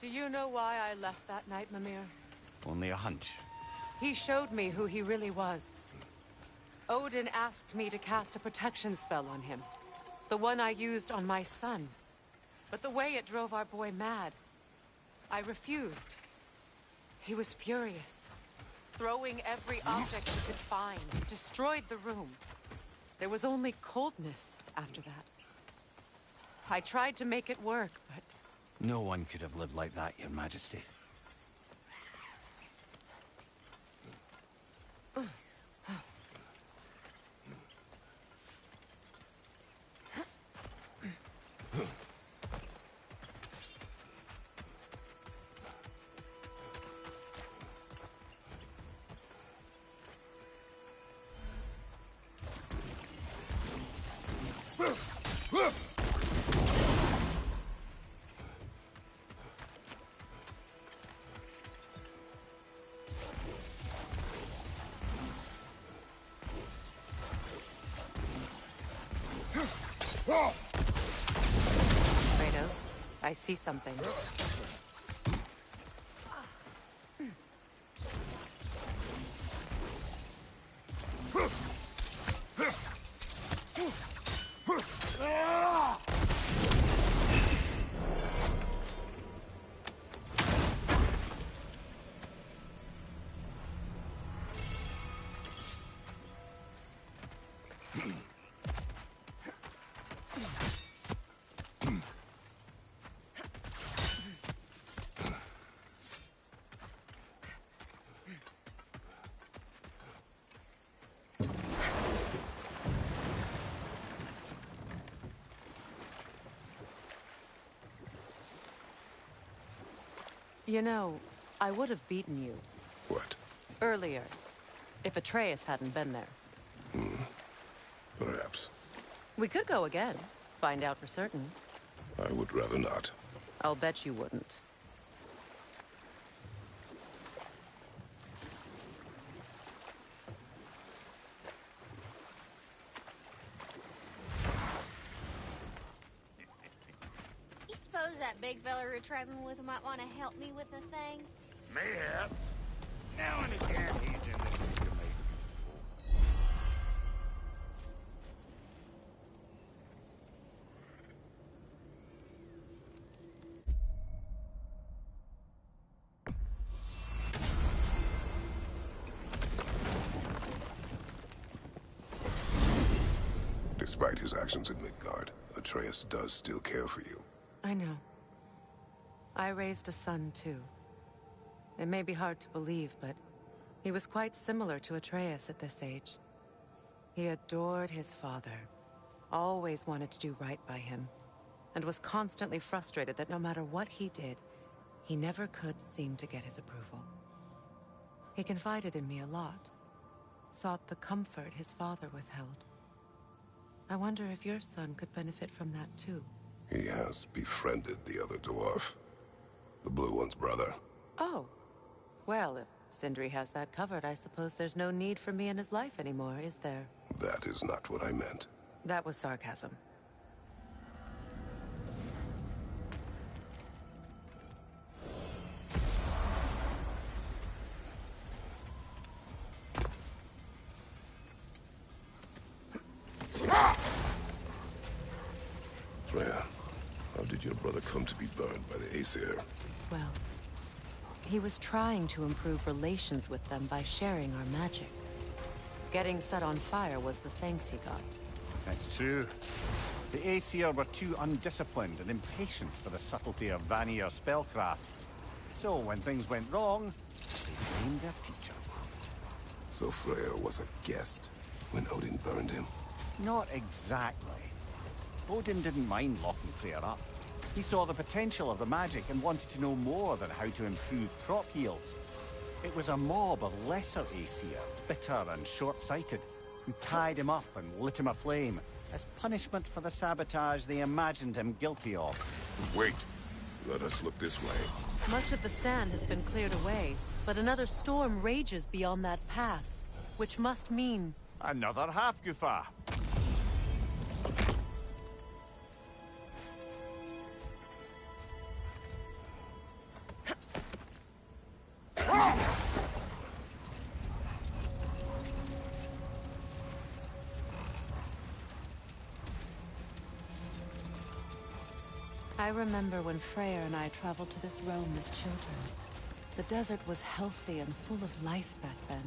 Do you know why I left that night, Mimir? Only a hunch. He showed me who he really was. Odin asked me to cast a protection spell on him. The one I used on my son. But the way it drove our boy mad, I refused. He was furious, throwing every object he could find, destroyed the room. There was only coldness after that. I tried to make it work, but... No one could have lived like that, Your Majesty. Kratos, I see something. You know, I would have beaten you. What? Earlier, if Atreus hadn't been there. Perhaps. We could go again, find out for certain. I would rather not. I'll bet you wouldn't. You suppose that big fella we're traveling with might want to help me with the thing? Mayhaps. Now and again, he's in the mood to make me Despite his actions in Midgard, Atreus does still care for you. I know. I raised a son, too. It may be hard to believe, but he was quite similar to Atreus at this age. He adored his father, always wanted to do right by him, and was constantly frustrated that no matter what he did, he never could seem to get his approval. He confided in me a lot, sought the comfort his father withheld. I wonder if your son could benefit from that, too. He has befriended the other dwarf. The blue one's brother. Oh. Well, if Sindri has that covered, I suppose there's no need for me in his life anymore, is there? That is not what I meant. That was sarcasm. Freya, how did your brother come to be burned by the Aesir? Well, he was trying to improve relations with them by sharing our magic. Getting set on fire was the thanks he got. That's true. The Aesir were too undisciplined and impatient for the subtlety of Vanir spellcraft. So when things went wrong, they blamed their teacher. So Freya was a guest when Odin burned him? Not exactly. Odin didn't mind locking Freya up. He saw the potential of the magic and wanted to know more than how to improve crop yields. It was a mob of lesser Aesir, bitter and short-sighted, who tied him up and lit him aflame, as punishment for the sabotage they imagined him guilty of. Wait. Let us look this way. Much of the sand has been cleared away, but another storm rages beyond that pass, which must mean... Another half-goofa. I remember when Freyr and I traveled to this realm as children. The desert was healthy and full of life back then.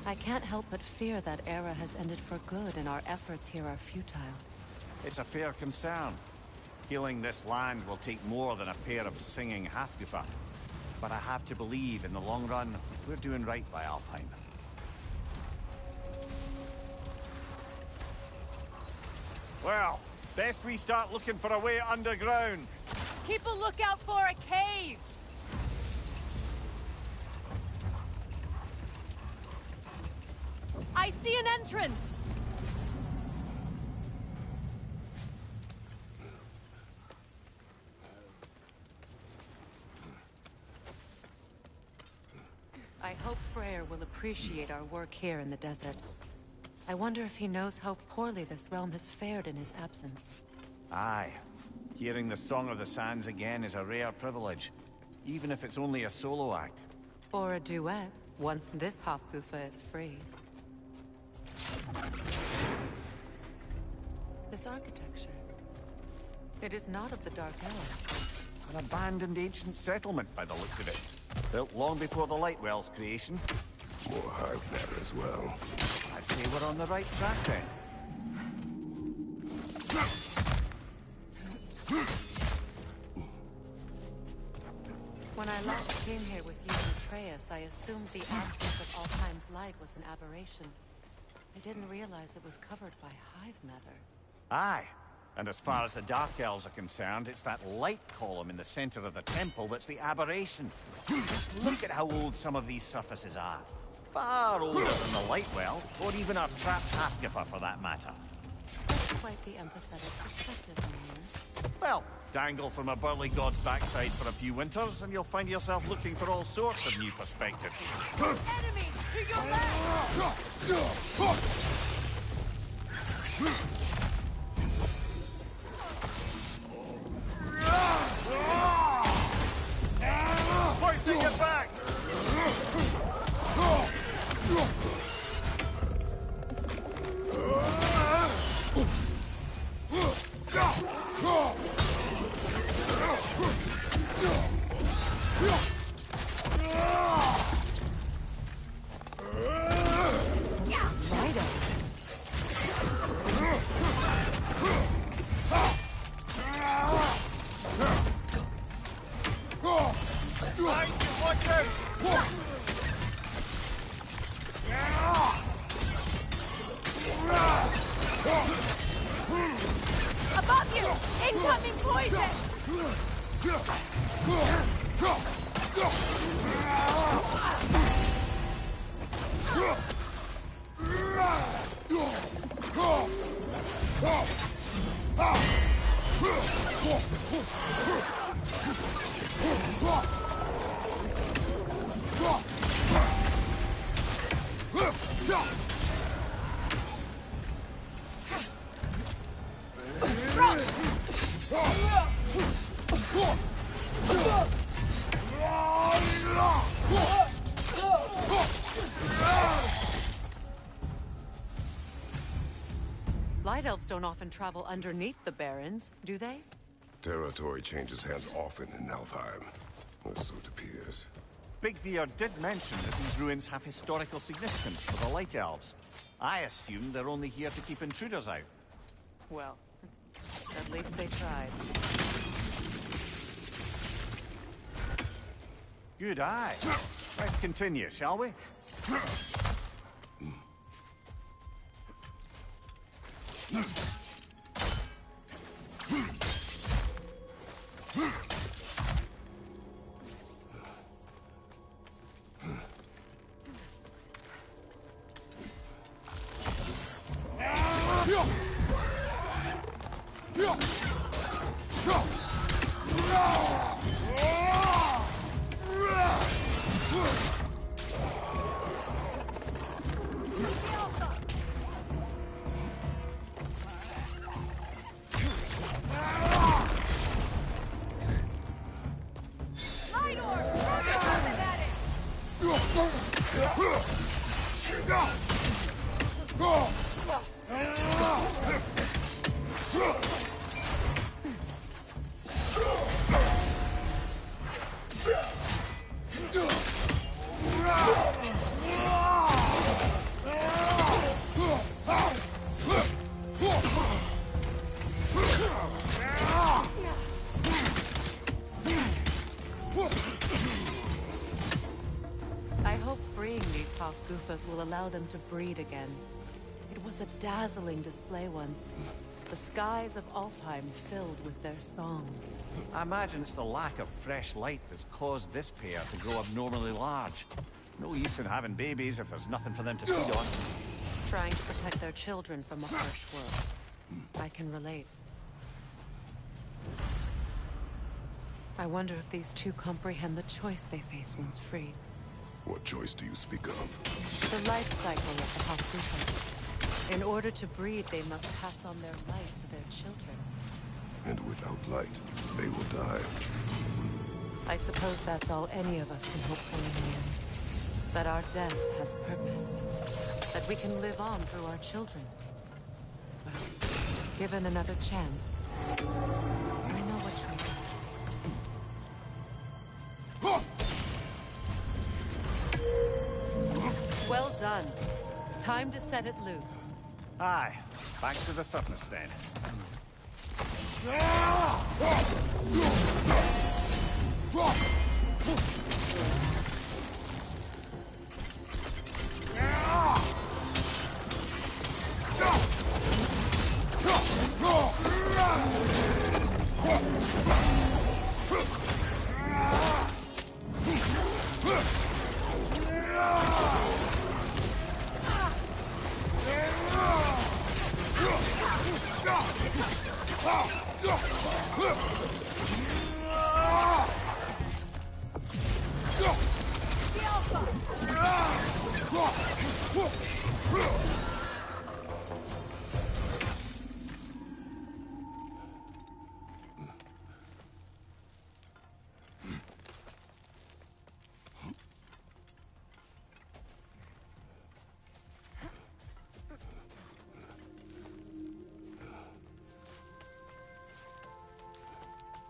I can't help but fear that era has ended for good and our efforts here are futile. It's a fair concern. Healing this land will take more than a pair of singing half-goofa. But I have to believe, in the long run, we're doing right by Alfheim. Well, best we start looking for a way underground. Keep a lookout for a cave! I see an entrance! I hope Freyr will appreciate our work here in the desert. I wonder if he knows how poorly this realm has fared in his absence. Aye. Hearing the Song of the Sands again is a rare privilege, even if it's only a solo act. Or a duet, once this half-goofa is free. This architecture. It is not of the Dark Elves. An abandoned ancient settlement by the looks of it. Built long before the Lightwell's creation. More hive matter as well. I'd say we're on the right track then. When I last came here with you and Atreus, I assumed the absence of Alfheim's light was an aberration. I didn't realize it was covered by hive matter. Aye. And as far as the Dark Elves are concerned, it's that light column in the center of the temple that's the aberration. Just look at how old some of these surfaces are. Far older than the Lightwell, or even our trapped half-goofa for that matter. That's quite the empathetic perspective, man. Well, dangle from a burly god's backside for a few winters, and you'll find yourself looking for all sorts of new perspectives. Enemy! To your left! Forcing it back! White Elves don't often travel underneath the Barrens, do they? Territory changes hands often in Alfheim. Or so it appears. Big Veer did mention that these ruins have historical significance for the Light Elves. I assume they're only here to keep intruders out. Well, at least they tried. Good eye. Let's continue, shall we? Will allow them to breed again. It was a dazzling display once. The skies of Alfheim filled with their song. I imagine it's the lack of fresh light that's caused this pair to grow abnormally large. No use in having babies if there's nothing for them to feed on. Trying to protect their children from a harsh world. I can relate. I wonder if these two comprehend the choice they face once free. What choice do you speak of? The life cycle of the Hofguthers. In order to breed, they must pass on their light to their children. And without light, they will die. I suppose that's all any of us can hope for in the end. That our death has purpose. That we can live on through our children. Well, given another chance, I know what choice. Well done. Time to set it loose. Aye. Back to the surface then.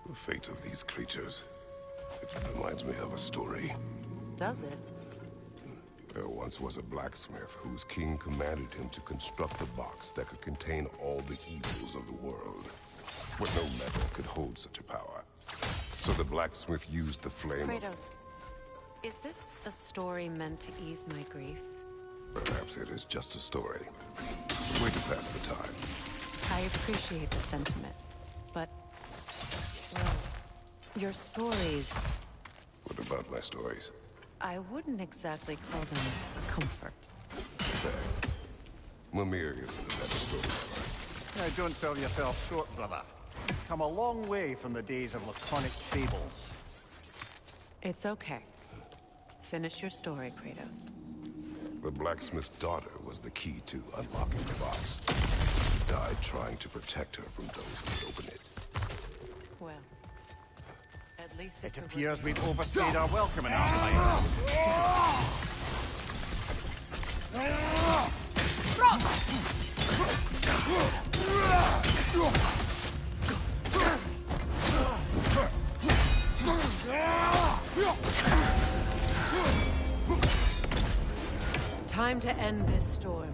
The fate of these creatures, it reminds me of a story. Does it? There once was a blacksmith whose king commanded him to construct a box that could contain all the evils of the world. But no metal could hold such a power. So the blacksmith used the flame Kratos, is this a story meant to ease my grief? Perhaps it is just a story. A way to pass the time. I appreciate the sentiment, but, well, your stories... What about my stories? I wouldn't exactly call them a comfort. Fair. Mimir isn't a better storyteller. Now, don't sell yourself short, brother. You've come a long way from the days of laconic fables. It's okay. Finish your story, Kratos. The blacksmith's daughter was the key to unlocking the box. She died trying to protect her from those who would open it. Well, at least it appears we've overstayed our welcome in our life. Time to end this storm.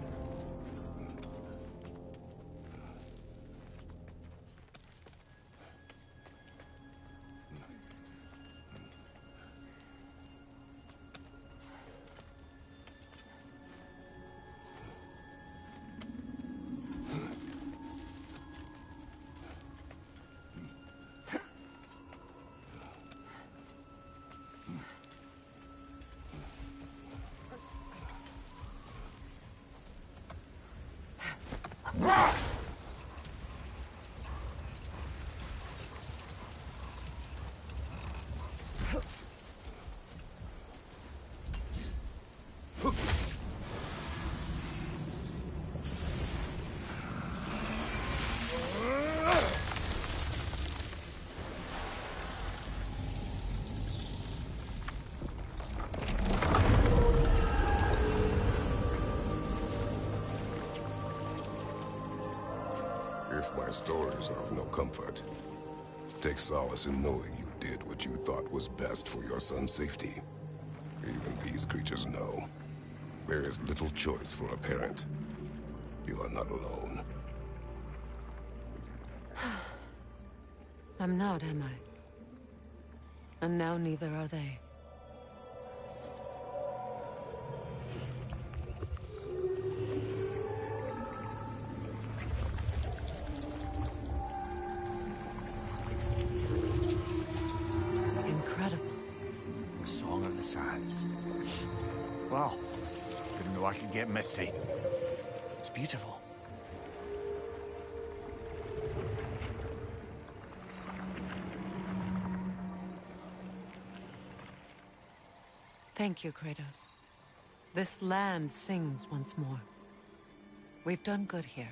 If my stories are of no comfort, take solace in knowing you did what you thought was best for your son's safety. Even these creatures know. There is little choice for a parent. You are not alone. I'm not, am I? And now neither are they. Incredible. Song of the Sands. Wow. Didn't know I could get misty. It's beautiful. Thank you, Kratos. This land sings once more. We've done good here.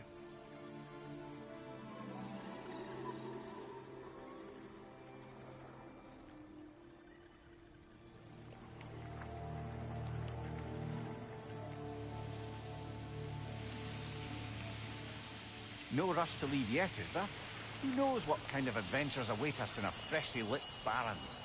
No rush to leave yet, is there? Who knows what kind of adventures await us in a freshly lit Barrens?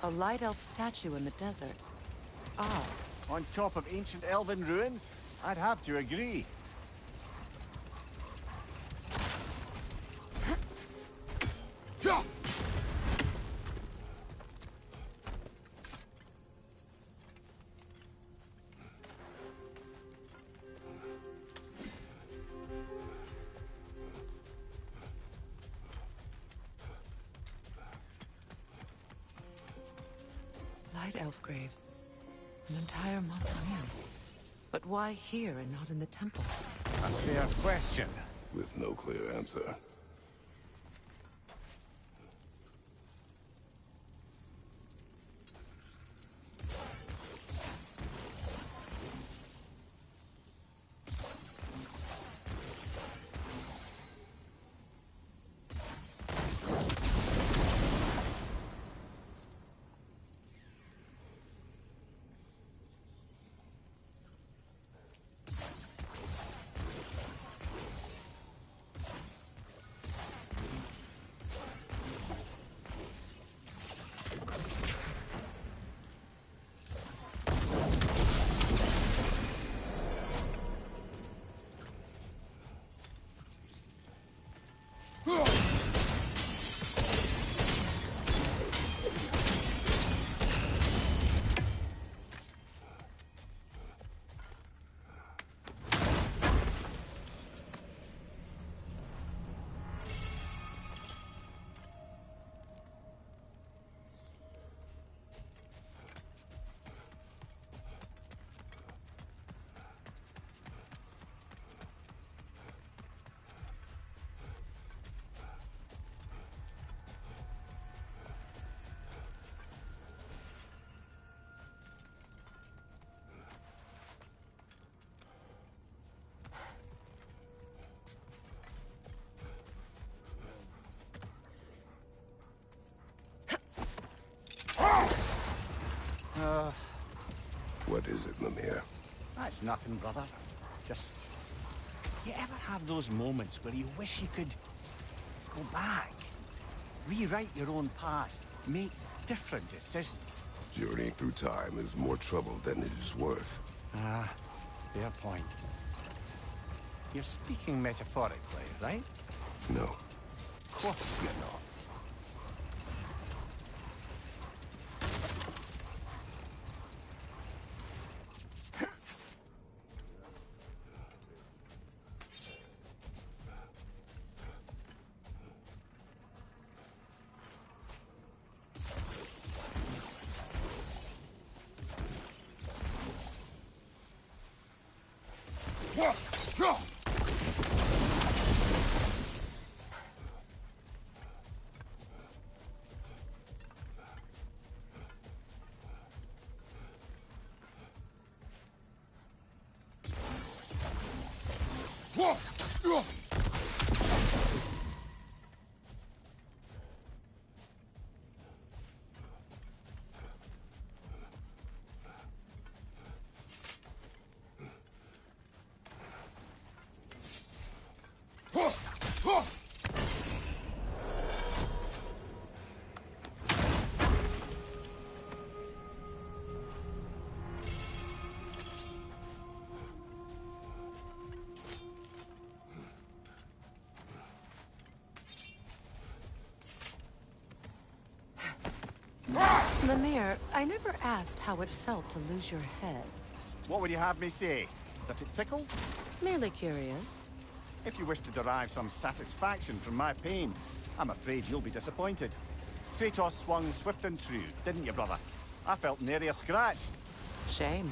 A light elf statue in the desert. Ah, On top of ancient elven ruins? I'd have to agree. light elf graves. An entire mausoleum. But why here and not in the temple? A fair question. With no clear answer. What is it, Mimir? That's nothing, brother. Just... You ever have those moments where you wish you could go back? Rewrite your own past, make different decisions? Journeying through time is more trouble than it is worth. Ah, fair point. You're speaking metaphorically, right? No. Of course you're not. Mimir, I never asked how it felt to lose your head. What would you have me say? That it tickled? Merely curious. If you wish to derive some satisfaction from my pain, I'm afraid you'll be disappointed. Kratos swung swift and true, didn't you, brother? I felt nary a scratch. Shame.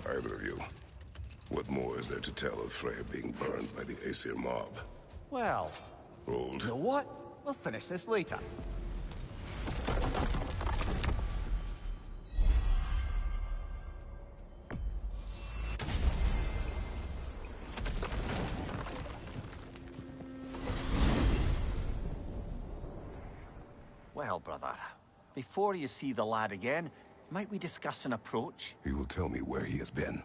Either of you. What more is there to tell of Freya being burned by the Aesir mob? Well, Old. you know what? We'll finish this later. Well, brother, before you see the lad again, might we discuss an approach? He will tell me where he has been.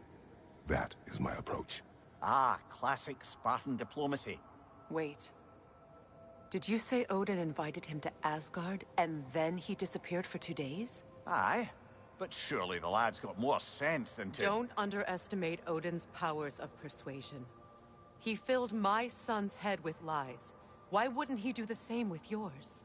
That is my approach. Ah, classic Spartan diplomacy. Wait. Did you say Odin invited him to Asgard, and then he disappeared for 2 days? Aye, but surely the lad's got more sense than to... Don't underestimate Odin's powers of persuasion. He filled my son's head with lies. Why wouldn't he do the same with yours?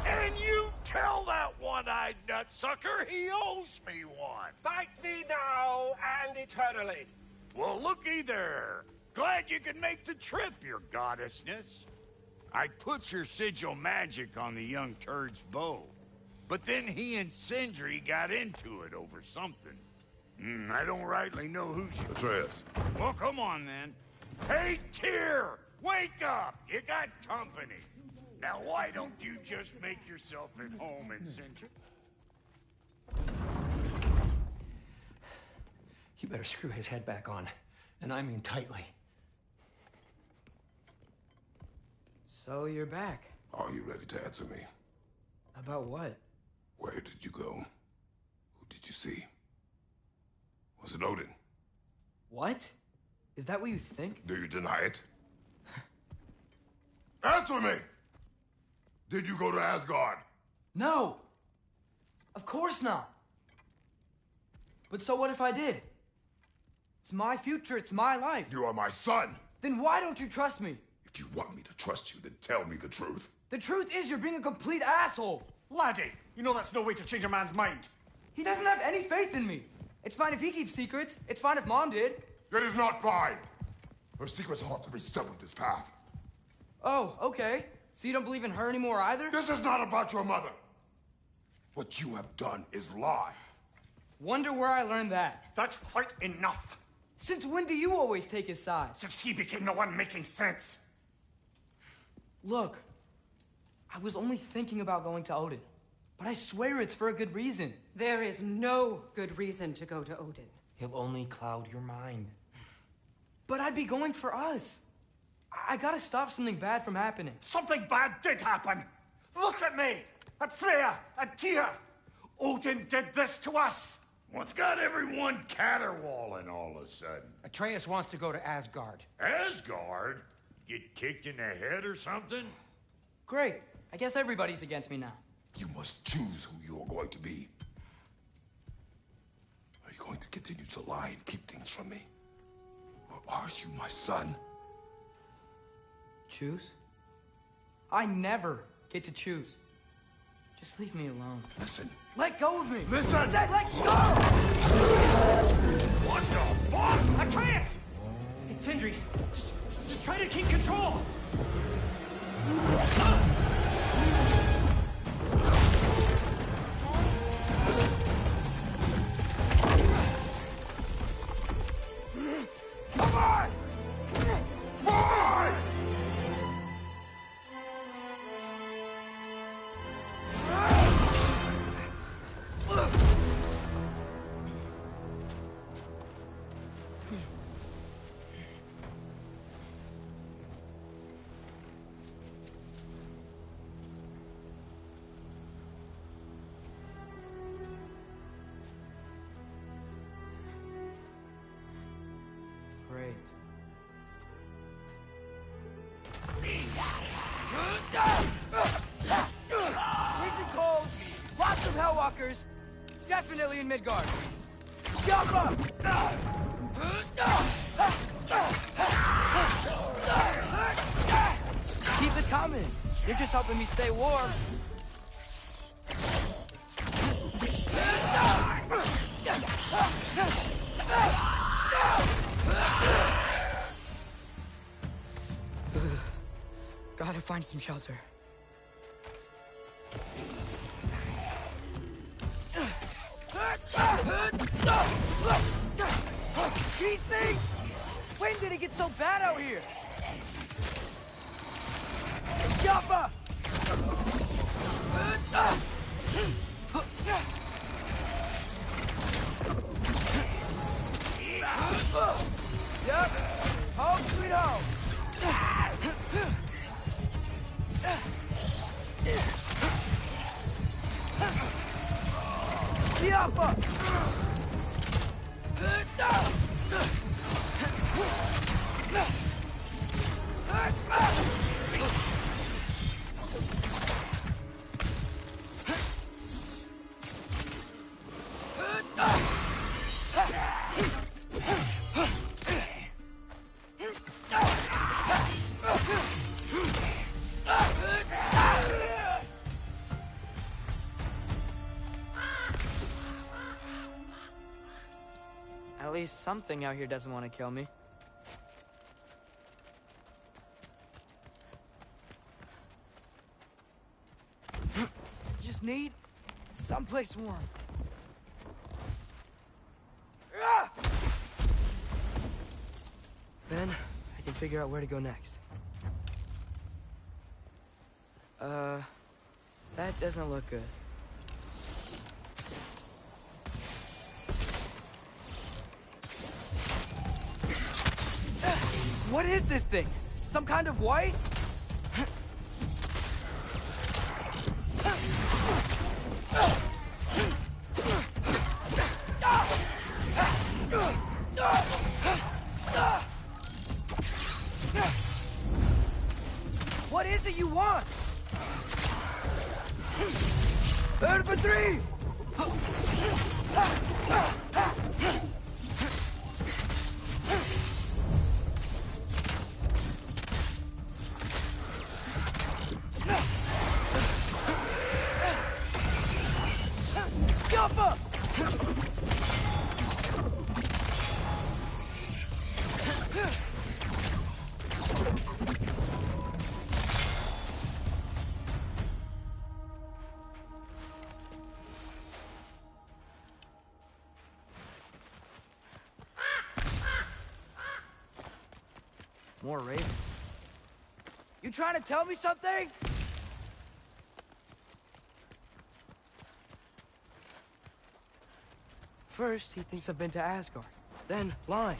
And you tell that one-eyed nutsucker he owes me one. Fight me now and eternally. Well, looky there. Glad you could make the trip, your goddessness. I put your sigil magic on the young turd's bow. But then he and Sindri got into it over something. I don't rightly know who's... Atreus. Well, come on, then. Hey, Tyr! Wake up! You got company. Now, why don't you just make yourself at home in Sindri? You better screw his head back on, and I mean tightly. So you're back. Are you ready to answer me? About what? Where did you go? Who did you see? Was it Odin? What? Is that what you think? Do you deny it? Answer me! Did you go to Asgard? No! Of course not! But so what if I did? It's my future, it's my life. You are my son! Then why don't you trust me? If you want me to trust you, then tell me the truth. The truth is you're being a complete asshole! Laddie, you know that's no way to change a man's mind. He doesn't have any faith in me. It's fine if he keeps secrets. It's fine if Mom did. It is not fine! Her secrets ought to be stuck with this path. Oh, okay. So you don't believe in her anymore either? This is not about your mother. What you have done is lie. Wonder where I learned that. That's quite enough. Since when do you always take his side? Since he became the one making sense. Look, I was only thinking about going to Odin. But I swear it's for a good reason. There is no good reason to go to Odin. He'll only cloud your mind. But I'd be going for us. I gotta stop something bad from happening. Something bad did happen! Look at me! At Freya! At Tyr! Odin did this to us! What's got everyone caterwauling all of a sudden? Atreus wants to go to Asgard. Asgard? Get kicked in the head or something? Great. I guess everybody's against me now. You must choose who you're going to be. Are you going to continue to lie and keep things from me? Or are you my son? Choose? I never get to choose. Just leave me alone. Listen. Let go of me! Listen! I said let go! What the fuck? Atreus! It's Sindri. Just try to keep control! Come on! Boy! Great. Freezing cold, lots of Hellwalkers, definitely in Midgard. Jump up! Keep it coming. You're just helping me stay warm. Gotta find some shelter. These things! When did it get so bad out here? Jumpa! Yep. Home sweet home. Jumpa! At least something out here doesn't want to kill me. Just need someplace warm. Then I can figure out where to go next. That doesn't look good. What is this thing? Some kind of white? What is it you want? Third for three! Jump up! More ravens. You trying to tell me something? First, he thinks I've been to Asgard. Then, lying.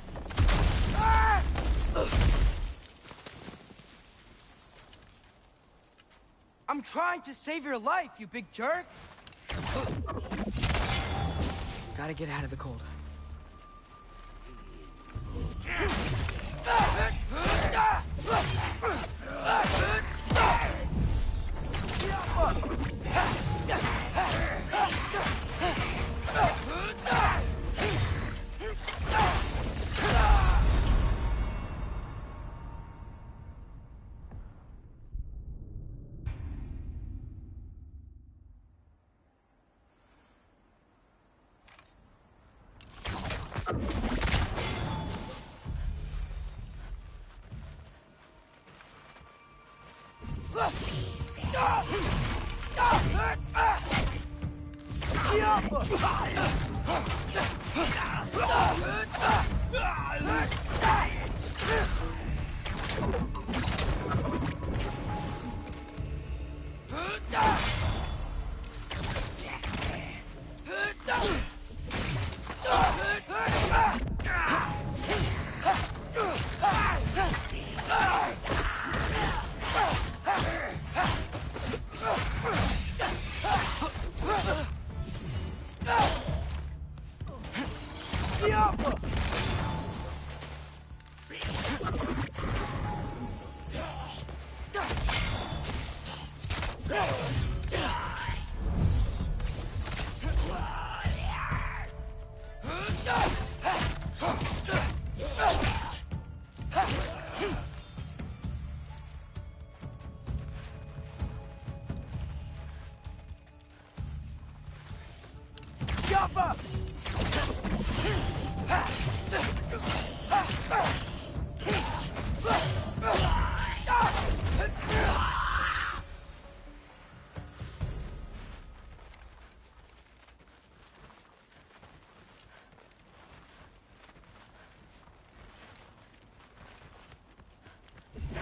I'm trying to save your life, you big jerk! Gotta get out of the cold.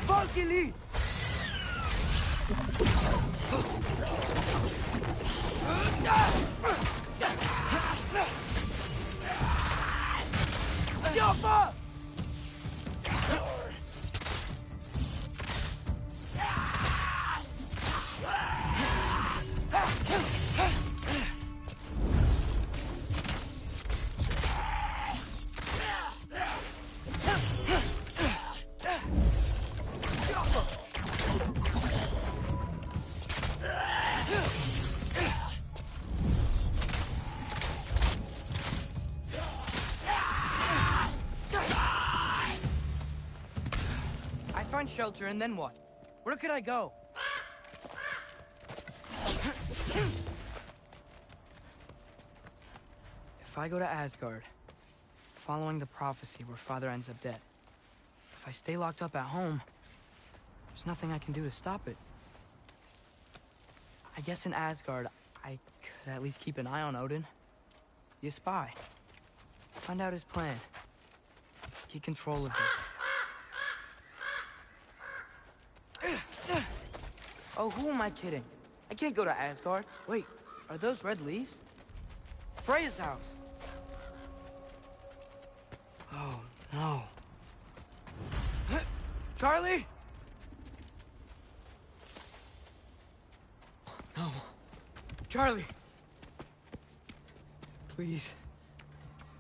Valkyrie! Jumper! Find shelter, and then what? Where could I go? If I go to Asgard, following the prophecy where Father ends up dead, if I stay locked up at home, there's nothing I can do to stop it. I guess in Asgard, I could at least keep an eye on Odin. Be a spy. Find out his plan. Get control of this. Oh, who am I kidding? I can't go to Asgard. Wait, are those red leaves? Freya's house. Oh, no. Charlie? No. Charlie. Please.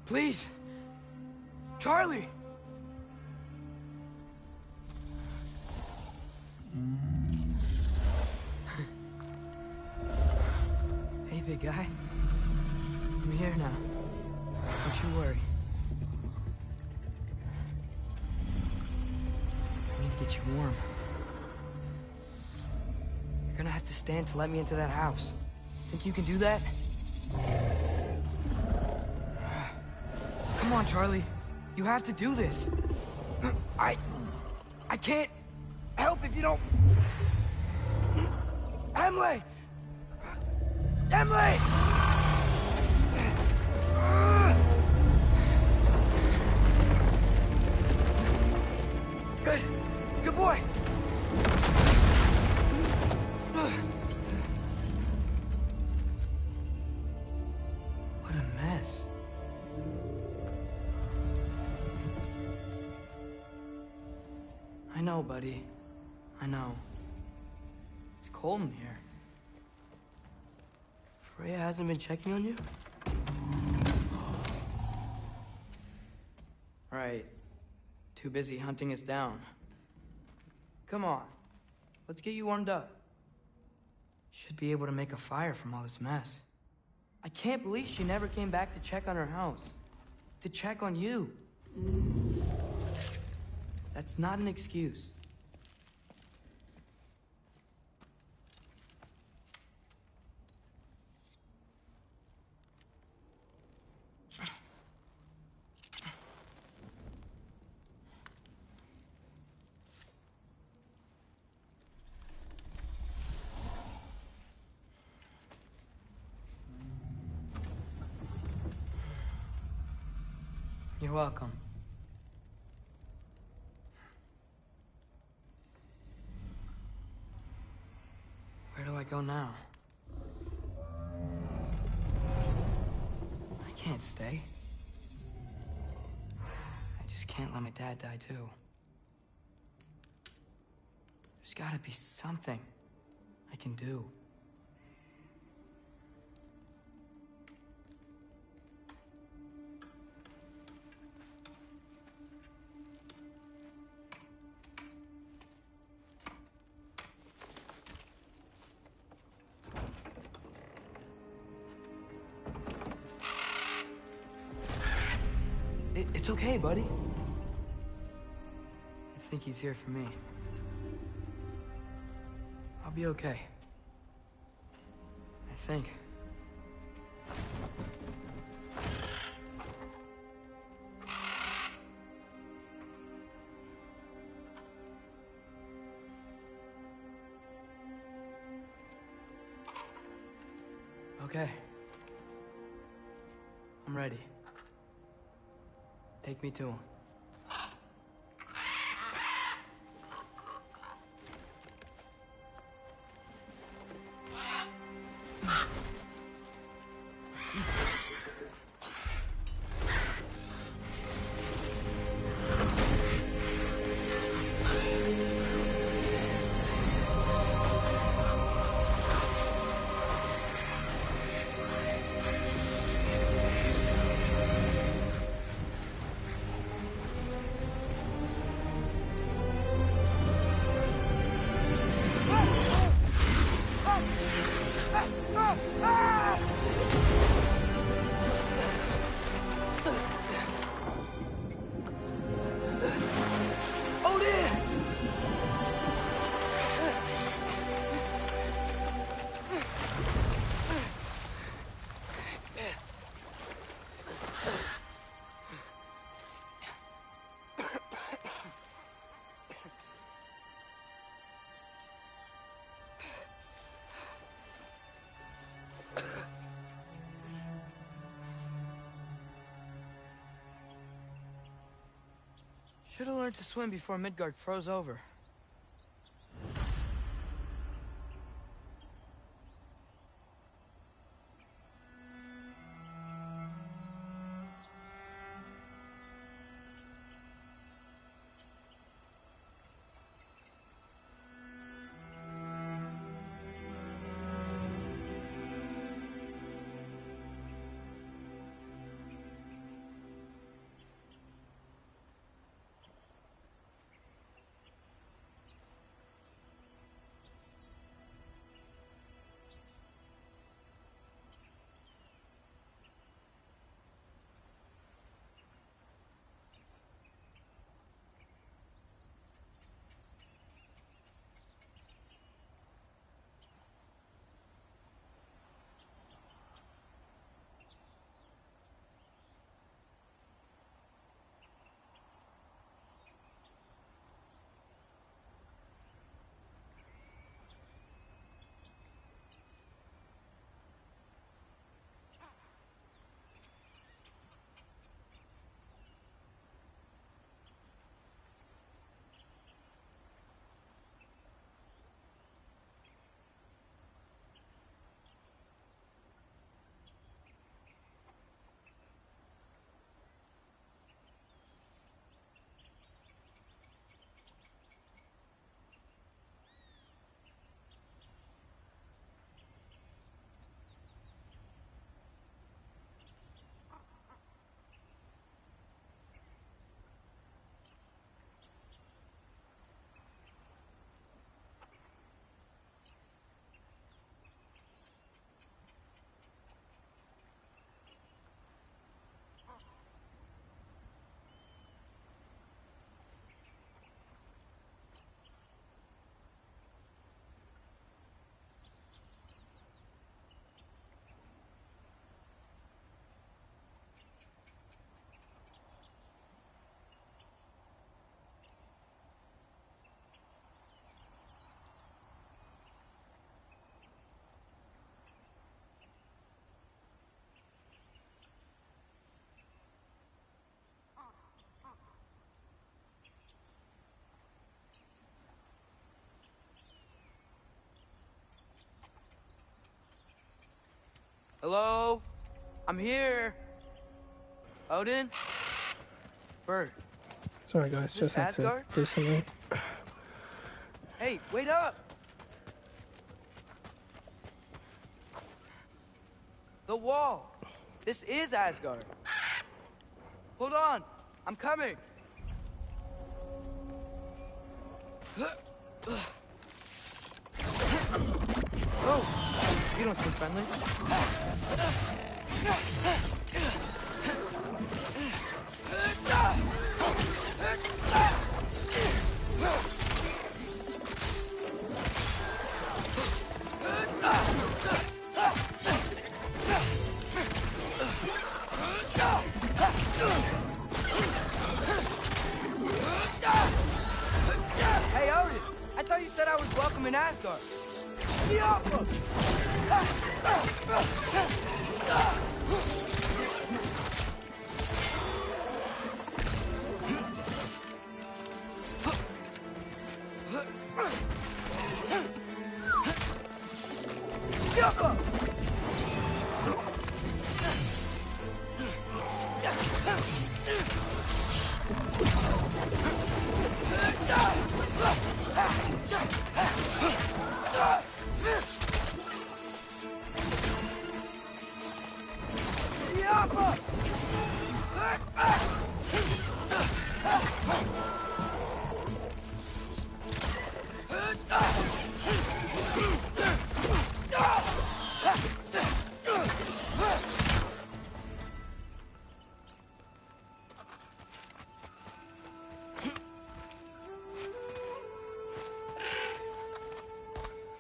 Please. Charlie! Hey, big guy. I'm here now. Don't you worry. I need to get you warm. You're gonna have to stand to let me into that house. Think you can do that? Come on, Charlie. You have to do this. I can't help if you don't... Emily! Emily! Good. Good boy. What a mess. know, buddy. I know. It's cold in here. Freya hasn't been checking on you? Right. Too busy hunting us down. Come on. Let's get you warmed up. Should be able to make a fire from all this mess. I can't believe she never came back to check on her house. To check on you. That's not an excuse. You're welcome. Where do I go now? I can't stay. I just can't let my dad die too. There's gotta be something I can do. It's okay, buddy. I think he's here for me. I'll be okay. I think. Okay. I'm ready. Take me to him. Should have learned to swim before Midgard froze over. Hello? I'm here. Odin? Bird. Sorry guys, Is just this had to Asgard? do something. Hey, wait up! The wall! This is Asgard. Hold on! I'm coming! Oh! You don't seem friendly. Hey, Odin! I thought you said I was welcome in Asgard.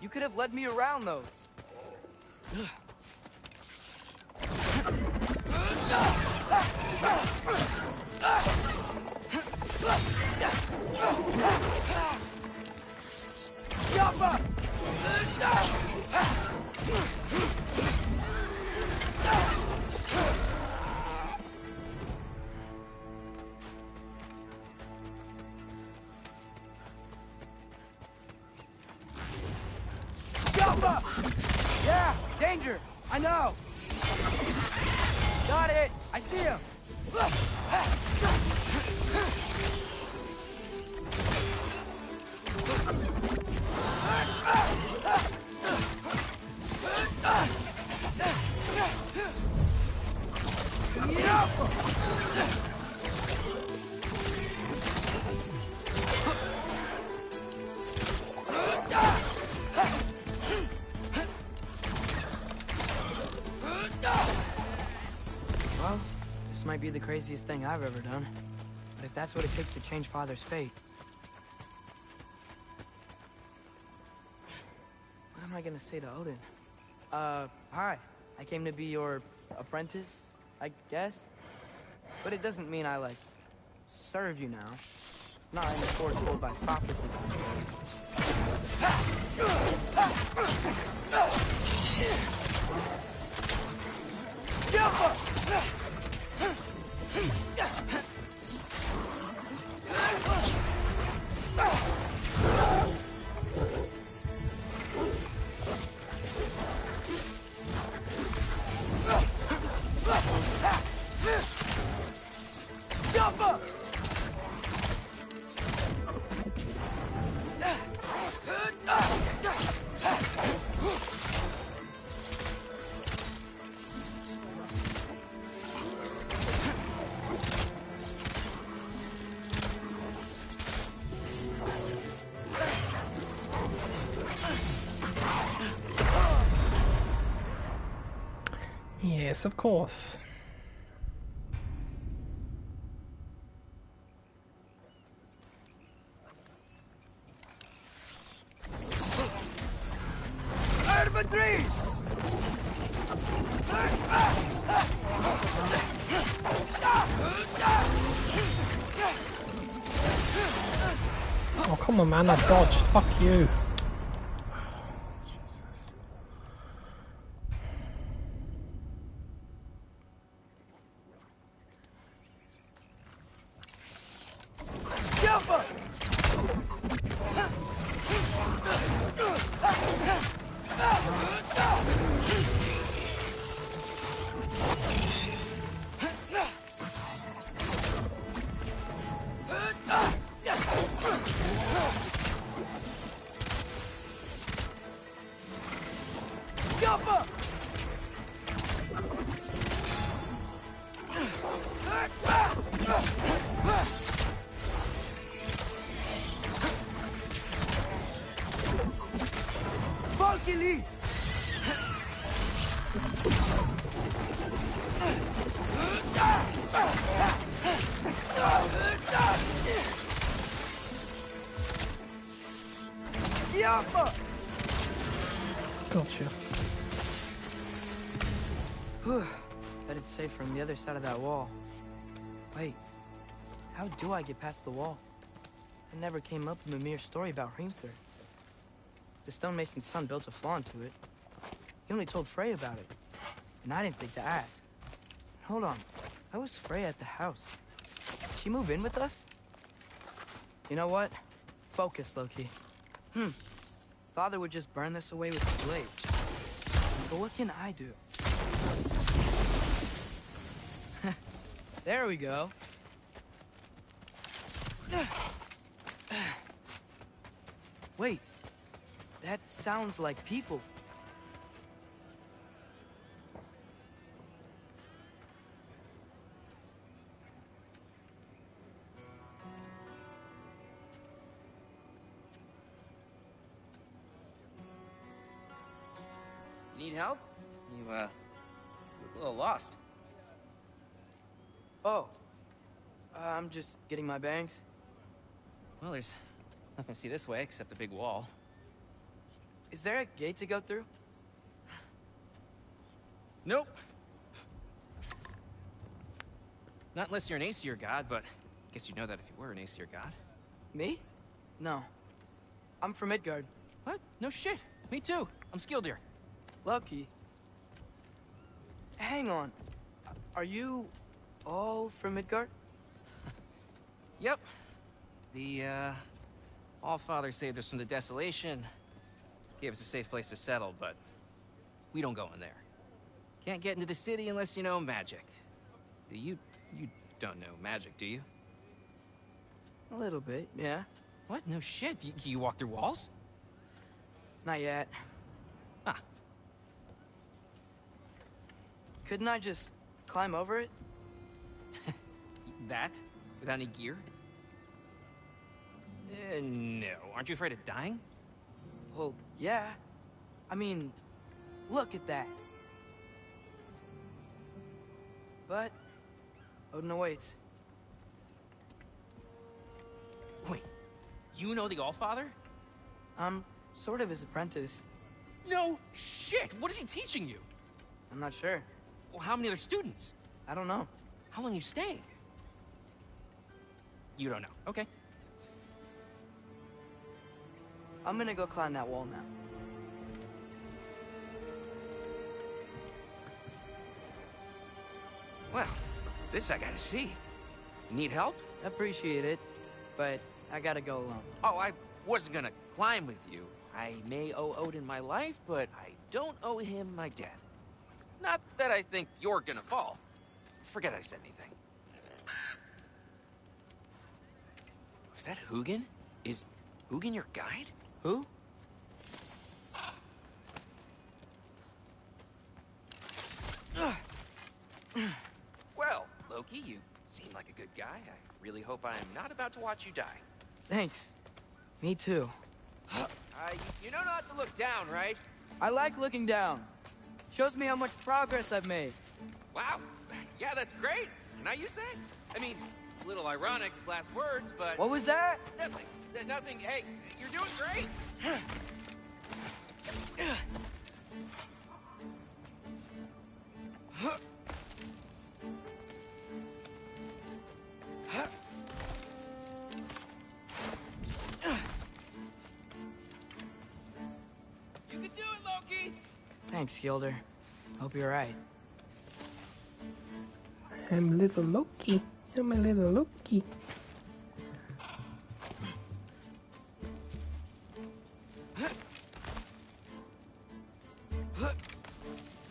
You could have led me around those. Yeah, danger! I know! Got it! I see him! Well, this might be the craziest thing I've ever done. But if that's what it takes to change Father's fate... What am I gonna say to Odin? Hi. I came to be your apprentice, I guess? But it doesn't mean I, like, serve you now. Not in the force told by prophecy. Yes, of course. Oh, come on, man, I dodged. Fuck you. Yappa! Valkyrie! Yappa! Gotcha. Bet it's safer on the other side of that wall. Wait, how do I get past the wall? It never came up in Mimir's story about Hrimthur. The stonemason's son built a flaw into it. He only told Frey about it, and I didn't think to ask. Hold on, how was Frey at the house? Did she move in with us? You know what? Focus, Loki. Father would just burn this away with his blades. But what can I do? There we go. Wait, that sounds like people. Need help? You, look a little lost. Oh, I'm just getting my bangs. Well, there's nothing to see this way except the big wall. Is there a gate to go through? Nope. Not unless you're an Aesir god, but I guess you'd know that if you were an Aesir god. Me? No. I'm from Midgard. What? No shit. Me too. I'm Skildir. Lucky. Hang on. Are you all from Midgard? Yep. The, Allfather saved us from the desolation. Gave us a safe place to settle, but we don't go in there. Can't get into the city unless you know magic. You don't know magic, do you? A little bit, yeah. What? No shit. You walk through walls? Not yet. Ah. Couldn't I just climb over it? That? Without any gear? No. Aren't you afraid of dying? Well, yeah. I mean, look at that. But Odin awaits. Wait, you know the Allfather? I'm sort of his apprentice. No shit! What is he teaching you? I'm not sure. Well, how many other students? I don't know. How long you staying? You don't know. Okay. I'm gonna go climb that wall now. Well, this I gotta see. Need help? Appreciate it, but I gotta go alone. Oh, I wasn't gonna climb with you. I may owe Odin my life, but I don't owe him my death. Not that I think you're gonna fall. Forget I said anything. Was that Hugin? Is Hugin your guide? Who? Well, Loki, you seem like a good guy. I really hope I am not about to watch you die. Thanks. Me too. You know not to look down, right? I like looking down. Shows me how much progress I've made. Wow. Yeah, that's great. Can I use that? I mean, a little ironic, his last words, but... What was that? Nothing. Nothing. Hey, you're doing great. You can do it, Loki. Thanks, Gilder. Hope you're right. I'm little Loki. I'm a little Loki.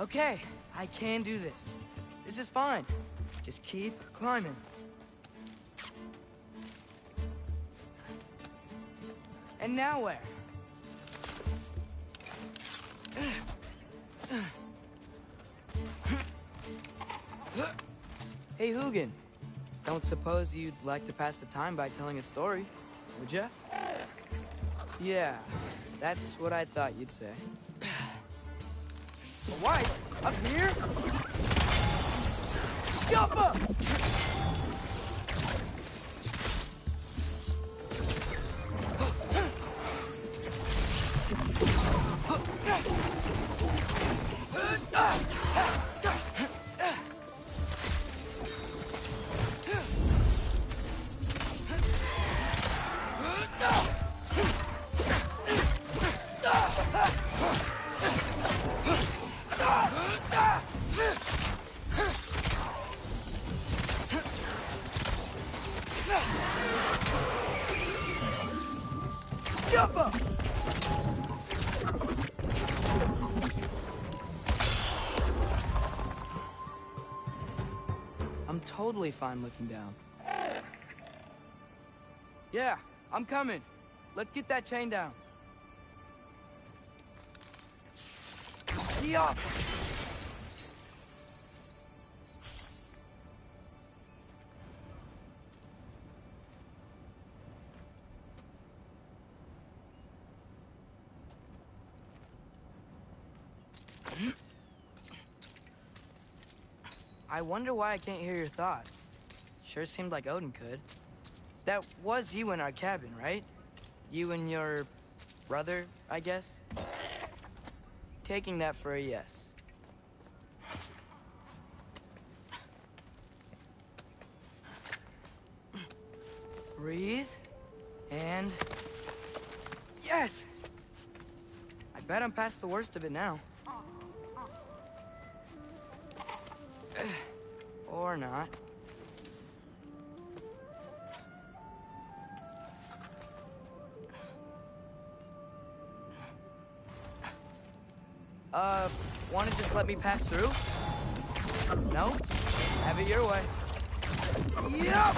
Okay, I can do this. This is fine. Just keep climbing. And now where? Hey, Hugin. Don't suppose you'd like to pass the time by telling a story, would ya? Yeah, that's what I thought you'd say. A wife? Up here? Yuppa! I'm totally fine looking down. Yeah, I'm coming. Let's get that chain down. Yup! I wonder why I can't hear your thoughts. Sure seemed like Odin could. That was you in our cabin, right? You and your brother, I guess? Taking that for a yes. Breathe. And... yes! I bet I'm past the worst of it now. Or not. Wanna just let me pass through? No? Have it your way. Yup!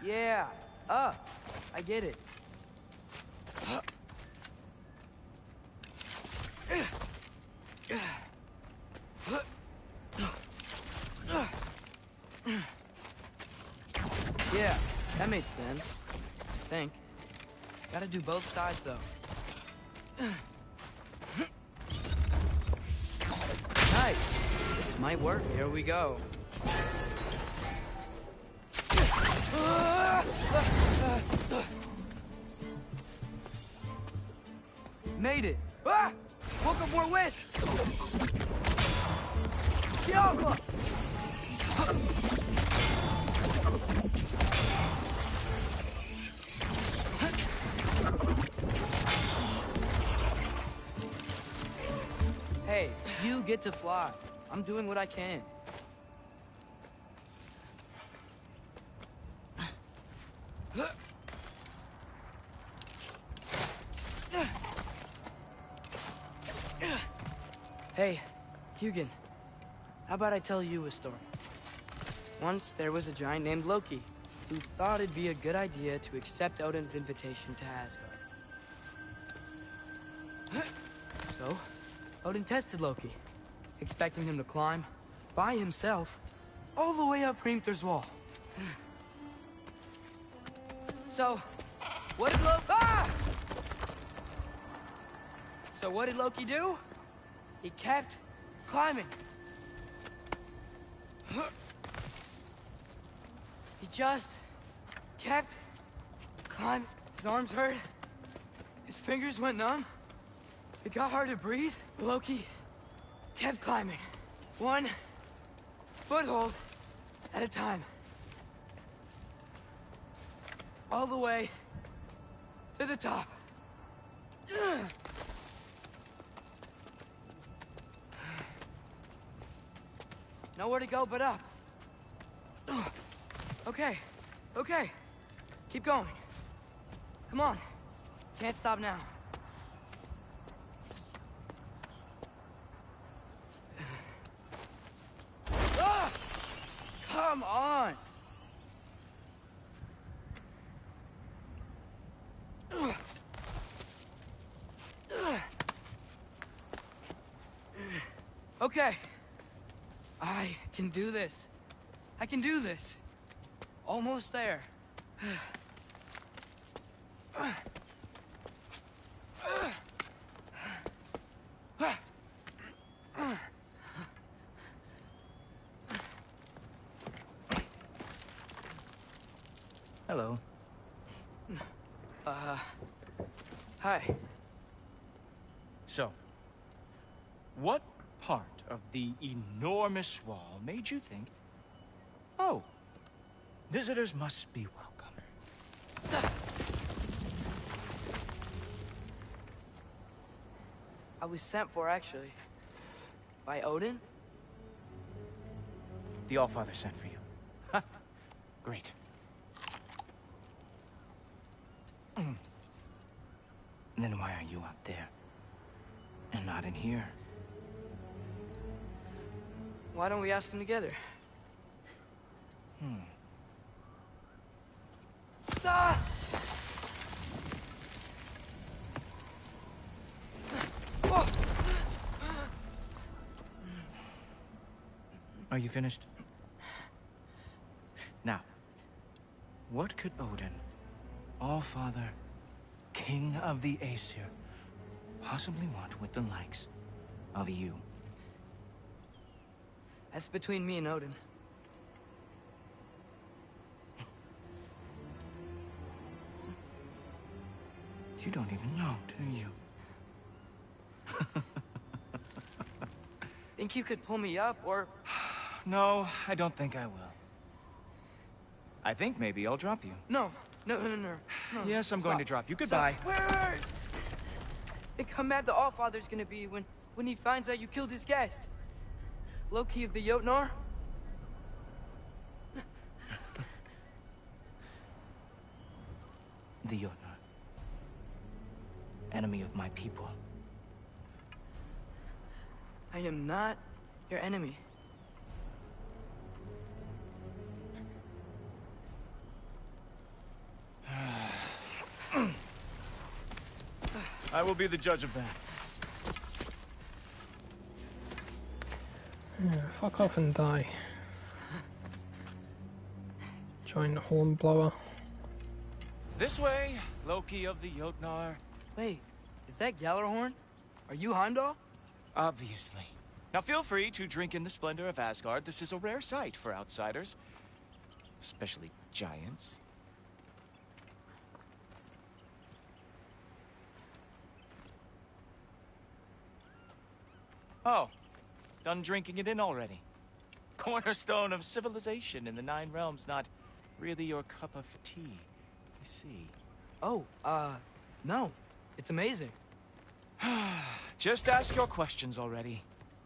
Yeah, up. I get it. Yeah, that made sense. I think. Gotta do both sides, though. Nice. This might work. Here we go. Made it. Ah! Woke up more west. Yama! Hey, you get to fly. I'm doing what I can. Hey, Hugin, how about I tell you a story? Once there was a giant named Loki who thought it'd be a good idea to accept Odin's invitation to Asgard. So, Odin tested Loki, expecting him to climb by himself all the way up Hrimthur's wall. So, what did Loki do? He kept climbing. He just kept climbing. His arms hurt. His fingers went numb. It got hard to breathe. Loki kept climbing. One foothold at a time. All the way to the top. Nowhere to go but up. Okay, okay. Keep going. Come on. Can't stop now. Ah! Come on! Okay. I can do this. I can do this. Almost there. Hello. Hi. So, what part of the enormous wall made you think, oh, visitors must be welcome? I was sent for, actually. By Odin? The Allfather sent for you. Ha! Great. Then why are you up there? And not in here? Why don't we ask them together? Ah! Oh! Are you finished? Now, what could Odin, Allfather, King of the Aesir, possibly want with the likes of you? That's between me and Odin. You don't even know, do you? Think you could pull me up, or... No, I don't think I will. I think maybe I'll drop you. No. No. Yes, I'm going to drop you. Goodbye. Stop. Wait. Think how mad the Allfather's gonna be when he finds out you killed his guest. Loki of the Jotnar? The Jotnar. Enemy of my people. I am not your enemy. I will be the judge of that. Yeah, fuck off and die. Giant hornblower. This way, Loki of the Jotnar. Wait, is that Gjallarhorn? Are you Heimdall? Obviously. Now feel free to drink in the splendor of Asgard. This is a rare sight for outsiders. Especially giants. Oh, done drinking it in already. Cornerstone of civilization in the Nine Realms, not really your cup of tea, I see. Oh, no. It's amazing. Just ask your questions already.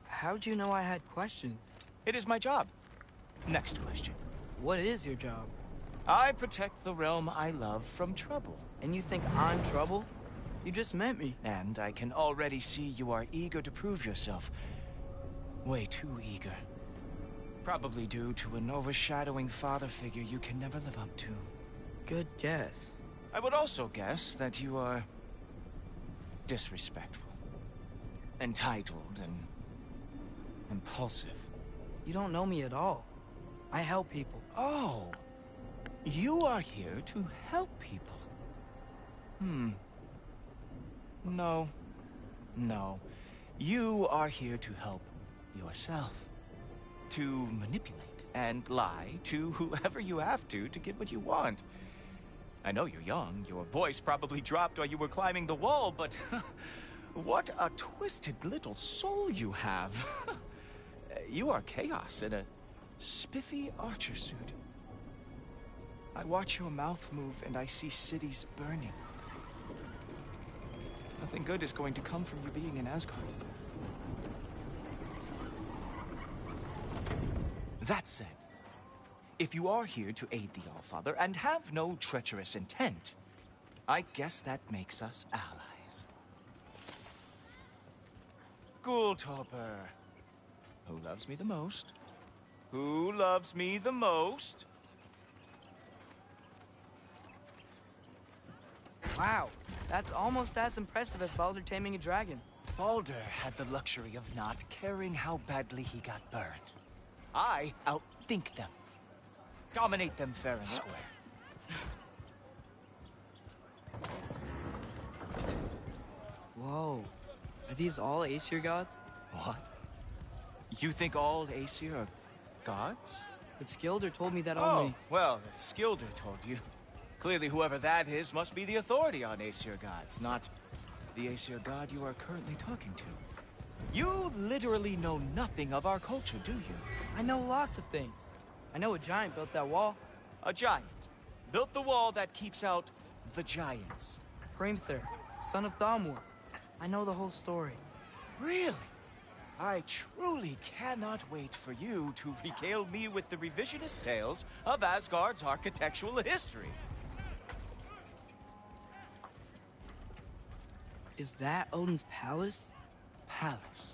How'd you know I had questions? It is my job. Next question. What is your job? I protect the realm I love from trouble. And you think I'm trouble? You just met me. And I can already see you are eager to prove yourself. Way too eager. Probably due to an overshadowing father figure you can never live up to. Good guess. I would also guess that you are disrespectful, entitled, and impulsive. You don't know me at all. I help people. Oh, you are here to help people. No. You are here to help yourself. To manipulate and lie to whoever you have to get what you want. I know you're young. Your voice probably dropped while you were climbing the wall, but what a twisted little soul you have. You are chaos in a spiffy archer suit. I watch your mouth move and I see cities burning. Nothing good is going to come from you being in Asgard. That said, if you are here to aid the Allfather and have no treacherous intent, I guess that makes us allies. Ghoultoper. Who loves me the most? Who loves me the most? Wow, that's almost as impressive as Baldur taming a dragon. Baldur had the luxury of not caring how badly he got burned. I outthink them. Dominate them fair and square. Whoa. Are these all Aesir gods? What? You think all Aesir are gods? But Skilder told me that Oh, only... well, if Skilder told you, clearly whoever that is must be the authority on Aesir gods, not the Aesir god you are currently talking to. You literally know nothing of our culture, do you? I know lots of things. I know a giant built that wall. A giant built the wall that keeps out the giants. Hrimthur, son of Armour. I know the whole story. Really? I truly cannot wait for you to regale me with the revisionist tales of Asgard's architectural history. Is that Odin's palace? Palace?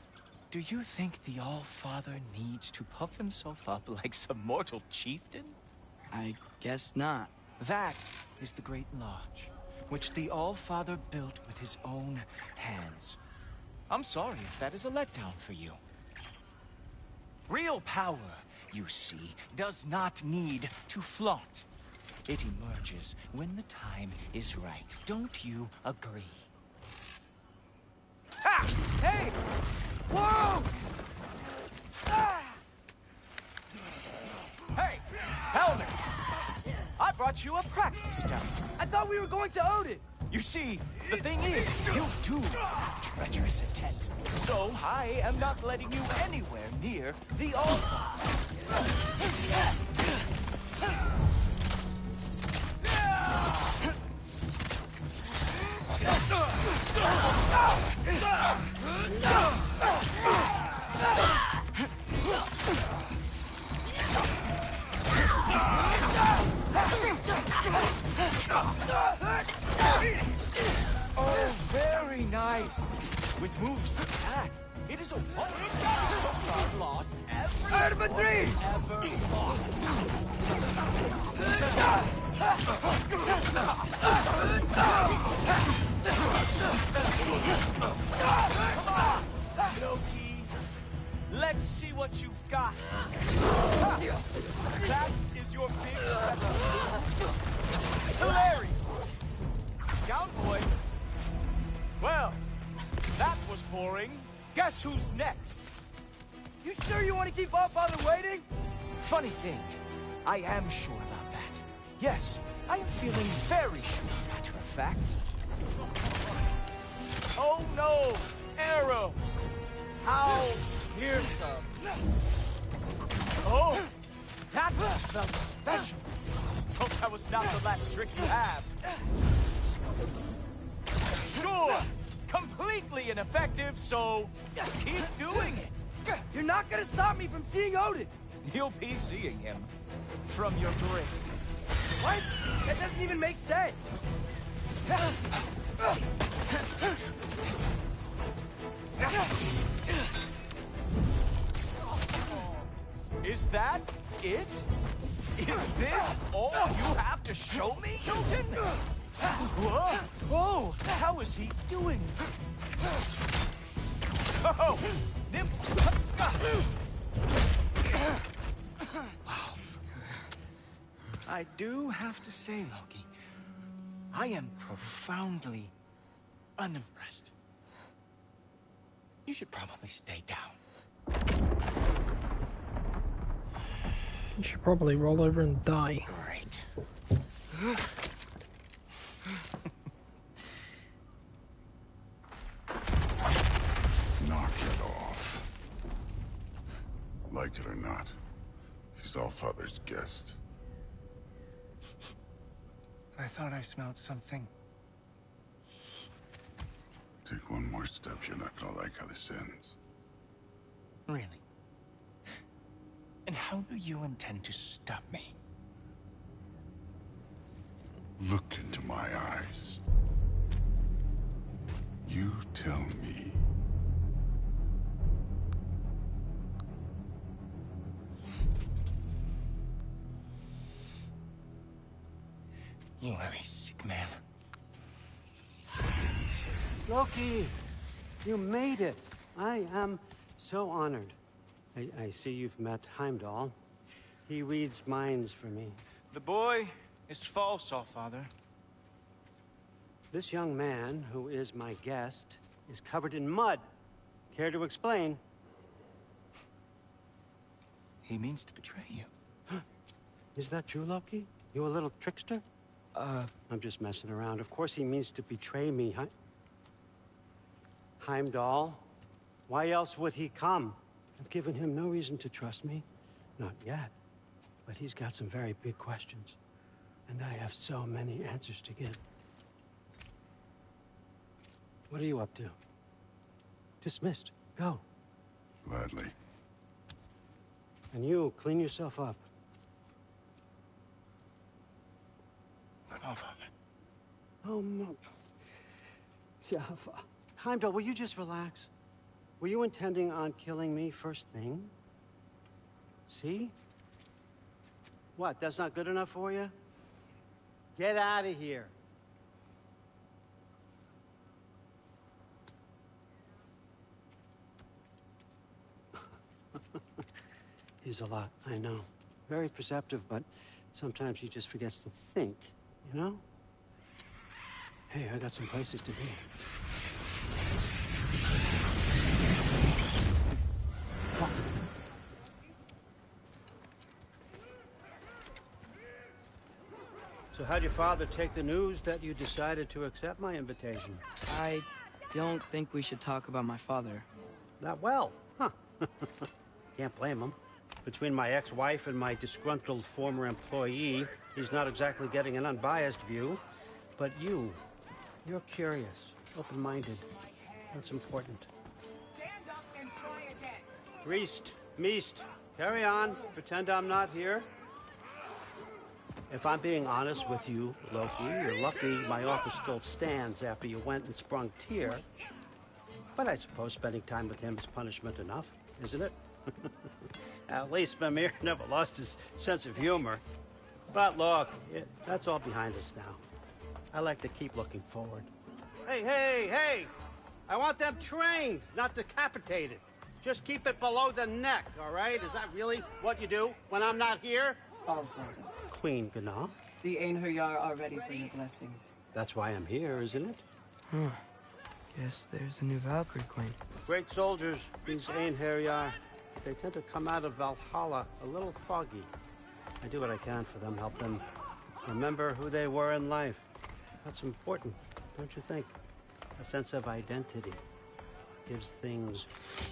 Do you think the All-Father needs to puff himself up like some mortal chieftain? I guess not. That is the Great Lodge, which the All-Father built with his own hands. I'm sorry if that is a letdown for you. Real power, you see, does not need to flaunt. It emerges when the time is right. Don't you agree? Ha! Hey! Whoa! Ah! Hey! Helmets! I brought you a practice stone. I thought we were going to Odin! You see, the thing is, you do have treacherous intent. So I am not letting you anywhere near the altar. Oh, very nice. With moves to that, it is a wonder I've lost every ever Come on, Loki. Let's see what you've got. That is your big special. Hilarious. Down, boy. Well, that was boring. Guess who's next? You sure you want to keep Allfather waiting? Funny thing, I am sure about that. Yes, I am feeling very sure, matter of fact. Oh no! Arrows! How fearsome! Oh! That felt special! Hope that was not the last trick you have. Sure! Completely ineffective, so keep doing it! You're not gonna stop me from seeing Odin! You'll be seeing him from your grave. What? That doesn't even make sense! Is that it? Is this all you have to show me, Hilton? Whoa! Whoa! How is he doing it? Oh! Wow. I do have to say, Loki, I am profoundly unimpressed. You should probably stay down. You should probably roll over and die. Great. Knock it off. Like it or not, he's Allfather's guest. I thought I smelled something. Take one more step, you're not gonna like how this ends. Really? And how do you intend to stop me? Look into my eyes. You tell me. You are a sick man. Loki, you made it. I am so honored. I see you've met Heimdall. He reads minds for me. The boy is false, Allfather. This young man, who is my guest, is covered in mud. Care to explain? He means to betray you. Is that true, Loki? You a little trickster? I'm just messing around. Of course he means to betray me, Heimdall? Why else would he come? I've given him no reason to trust me. Not yet. But he's got some very big questions. And I have so many answers to give. What are you up to? Dismissed. Go. Gladly. And you, clean yourself up. But Allfather. Oh, no. Heimdall, will you just relax? Were you intending on killing me first thing? See? What, that's not good enough for you? Get out of here. He's a lot, I know. Very perceptive, but sometimes he just forgets to think, you know? Hey, I got some places to be. So how'd your father take the news that you decided to accept my invitation? I don't think we should talk about my father. That well, huh? Can't blame him. Between my ex-wife and my disgruntled former employee, he's not exactly getting an unbiased view. But you're curious, open-minded. That's important. Stand up and try again. Priest, Meest, carry on. Pretend I'm not here. If I'm being honest with you, Loki, you're lucky my offer still stands after you went and sprung Tyr. But I suppose spending time with him is punishment enough, isn't it? At least Mimir never lost his sense of humor. But look, that's all behind us now. I like to keep looking forward. Hey! I want them trained, not decapitated. Just keep it below the neck, all right? Is that really what you do when I'm not here? Allfather. Queen Gná. The Einherjar are ready for your blessings. That's why I'm here, isn't it? Guess there's a new Valkyrie queen. Great soldiers, these Einherjar. They tend to come out of Valhalla a little foggy. I do what I can for them, help them remember who they were in life. That's important, don't you think? A sense of identity gives things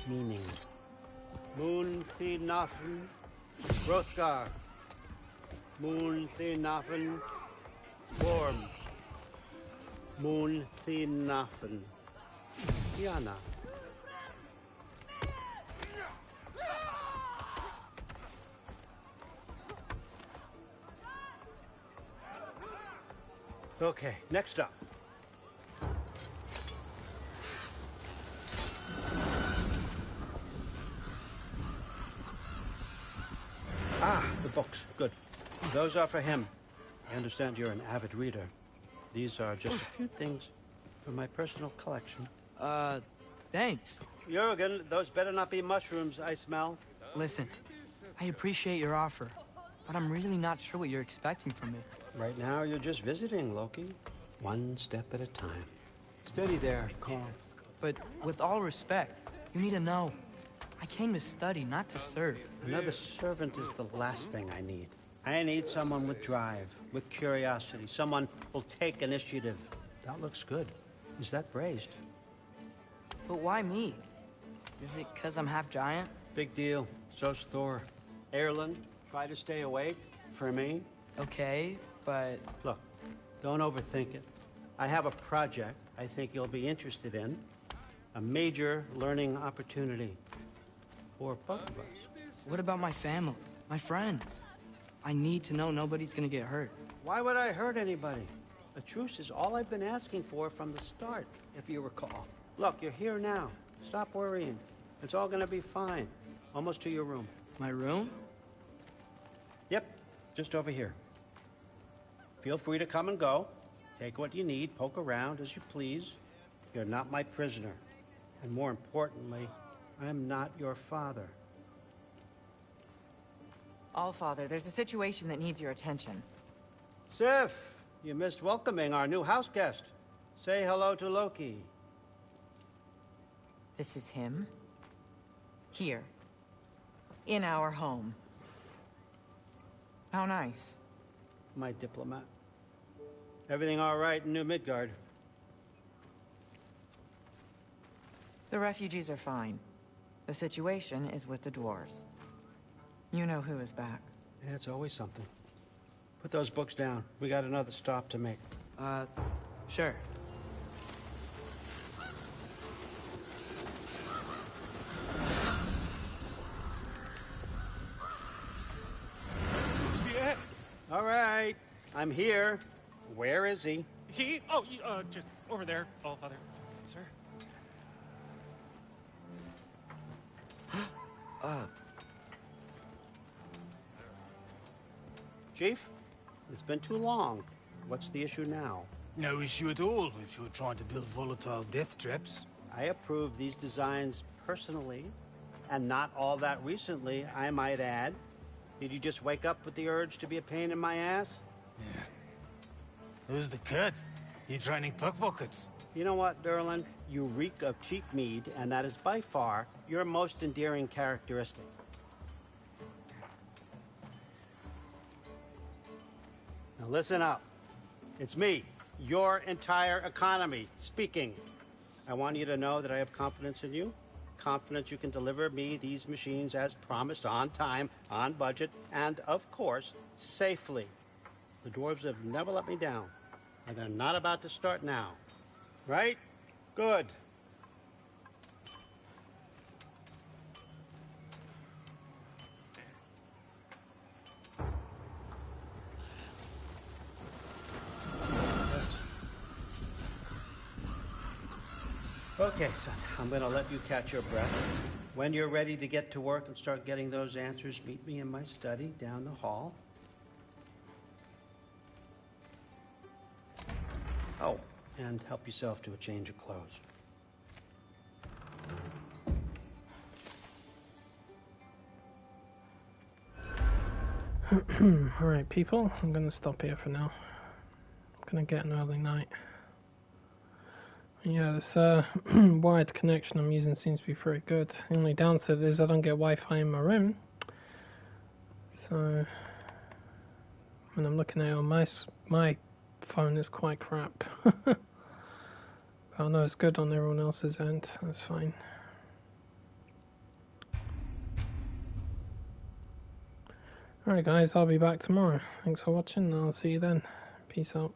meaning. Moon Thinafen, Hrothgar. Moon Thinafen, Worms. Moon Thinafen, Diana. Okay, next up. The books. Good. Those are for him. I understand you're an avid reader. These are just a few things from my personal collection. Thanks. Jurgen, those better not be mushrooms I smell. Listen, I appreciate your offer, but I'm really not sure what you're expecting from me. Right now, you're just visiting, Loki. One step at a time. Steady there, Carl. But with all respect, you need to know. I came to study, not to serve. Another servant is the last thing I need. I need someone with drive, with curiosity, someone who'll take initiative. That looks good. Is that braised? But why me? Is it because I'm half giant? Big deal. So's Thor. Erland, try to stay awake. For me. Okay, but... Look, don't overthink it. I have a project I think you'll be interested in. A major learning opportunity. For both of us. What about my family? My friends. I need to know nobody's gonna get hurt. Why would I hurt anybody? A truce is all I've been asking for from the start, if you recall. Look, you're here now. Stop worrying. It's all gonna be fine. Almost to your room. My room? Yep, just over here. Feel free to come and go. Take what you need, poke around as you please. You're not my prisoner. And more importantly, I'm not your father. Allfather, there's a situation that needs your attention. Sif, you missed welcoming our new house guest. Say hello to Loki. This is him? Here. In our home. How nice. My diplomat. Everything all right in New Midgard? The refugees are fine. The situation is with the dwarves. You know who is back. Yeah, it's always something. Put those books down. We got another stop to make. Sure. Yeah. All right. I'm here. Where is he? Just over there, Allfather. Sir. Chief, it's been too long. What's the issue now? No issue at all if you're trying to build volatile death traps. I approve these designs personally, and not all that recently, I might add. Did you just wake up with the urge to be a pain in my ass? Yeah. Who's the cut? You training pickpockets? You know what, Derlin? You reek of cheap mead, and that is by far your most endearing characteristic. Now listen up. It's me, your entire economy, speaking. I want you to know that I have confidence in you. Confidence you can deliver me these machines as promised, on time, on budget, and, of course, safely. The dwarves have never let me down, and they're not about to start now. Right? Good. Okay, son, I'm gonna let you catch your breath. When you're ready to get to work and start getting those answers, meet me in my study down the hall. Oh, and help yourself to a change of clothes. Alright, people, I'm gonna stop here for now. I'm gonna get an early night. Yeah, this wired connection I'm using seems to be pretty good. The only downside is I don't get Wi-Fi in my room. So when I'm looking at it on my phone, it's quite crap. But I know it's good on everyone else's end. That's fine. Alright guys, I'll be back tomorrow. Thanks for watching and I'll see you then. Peace out.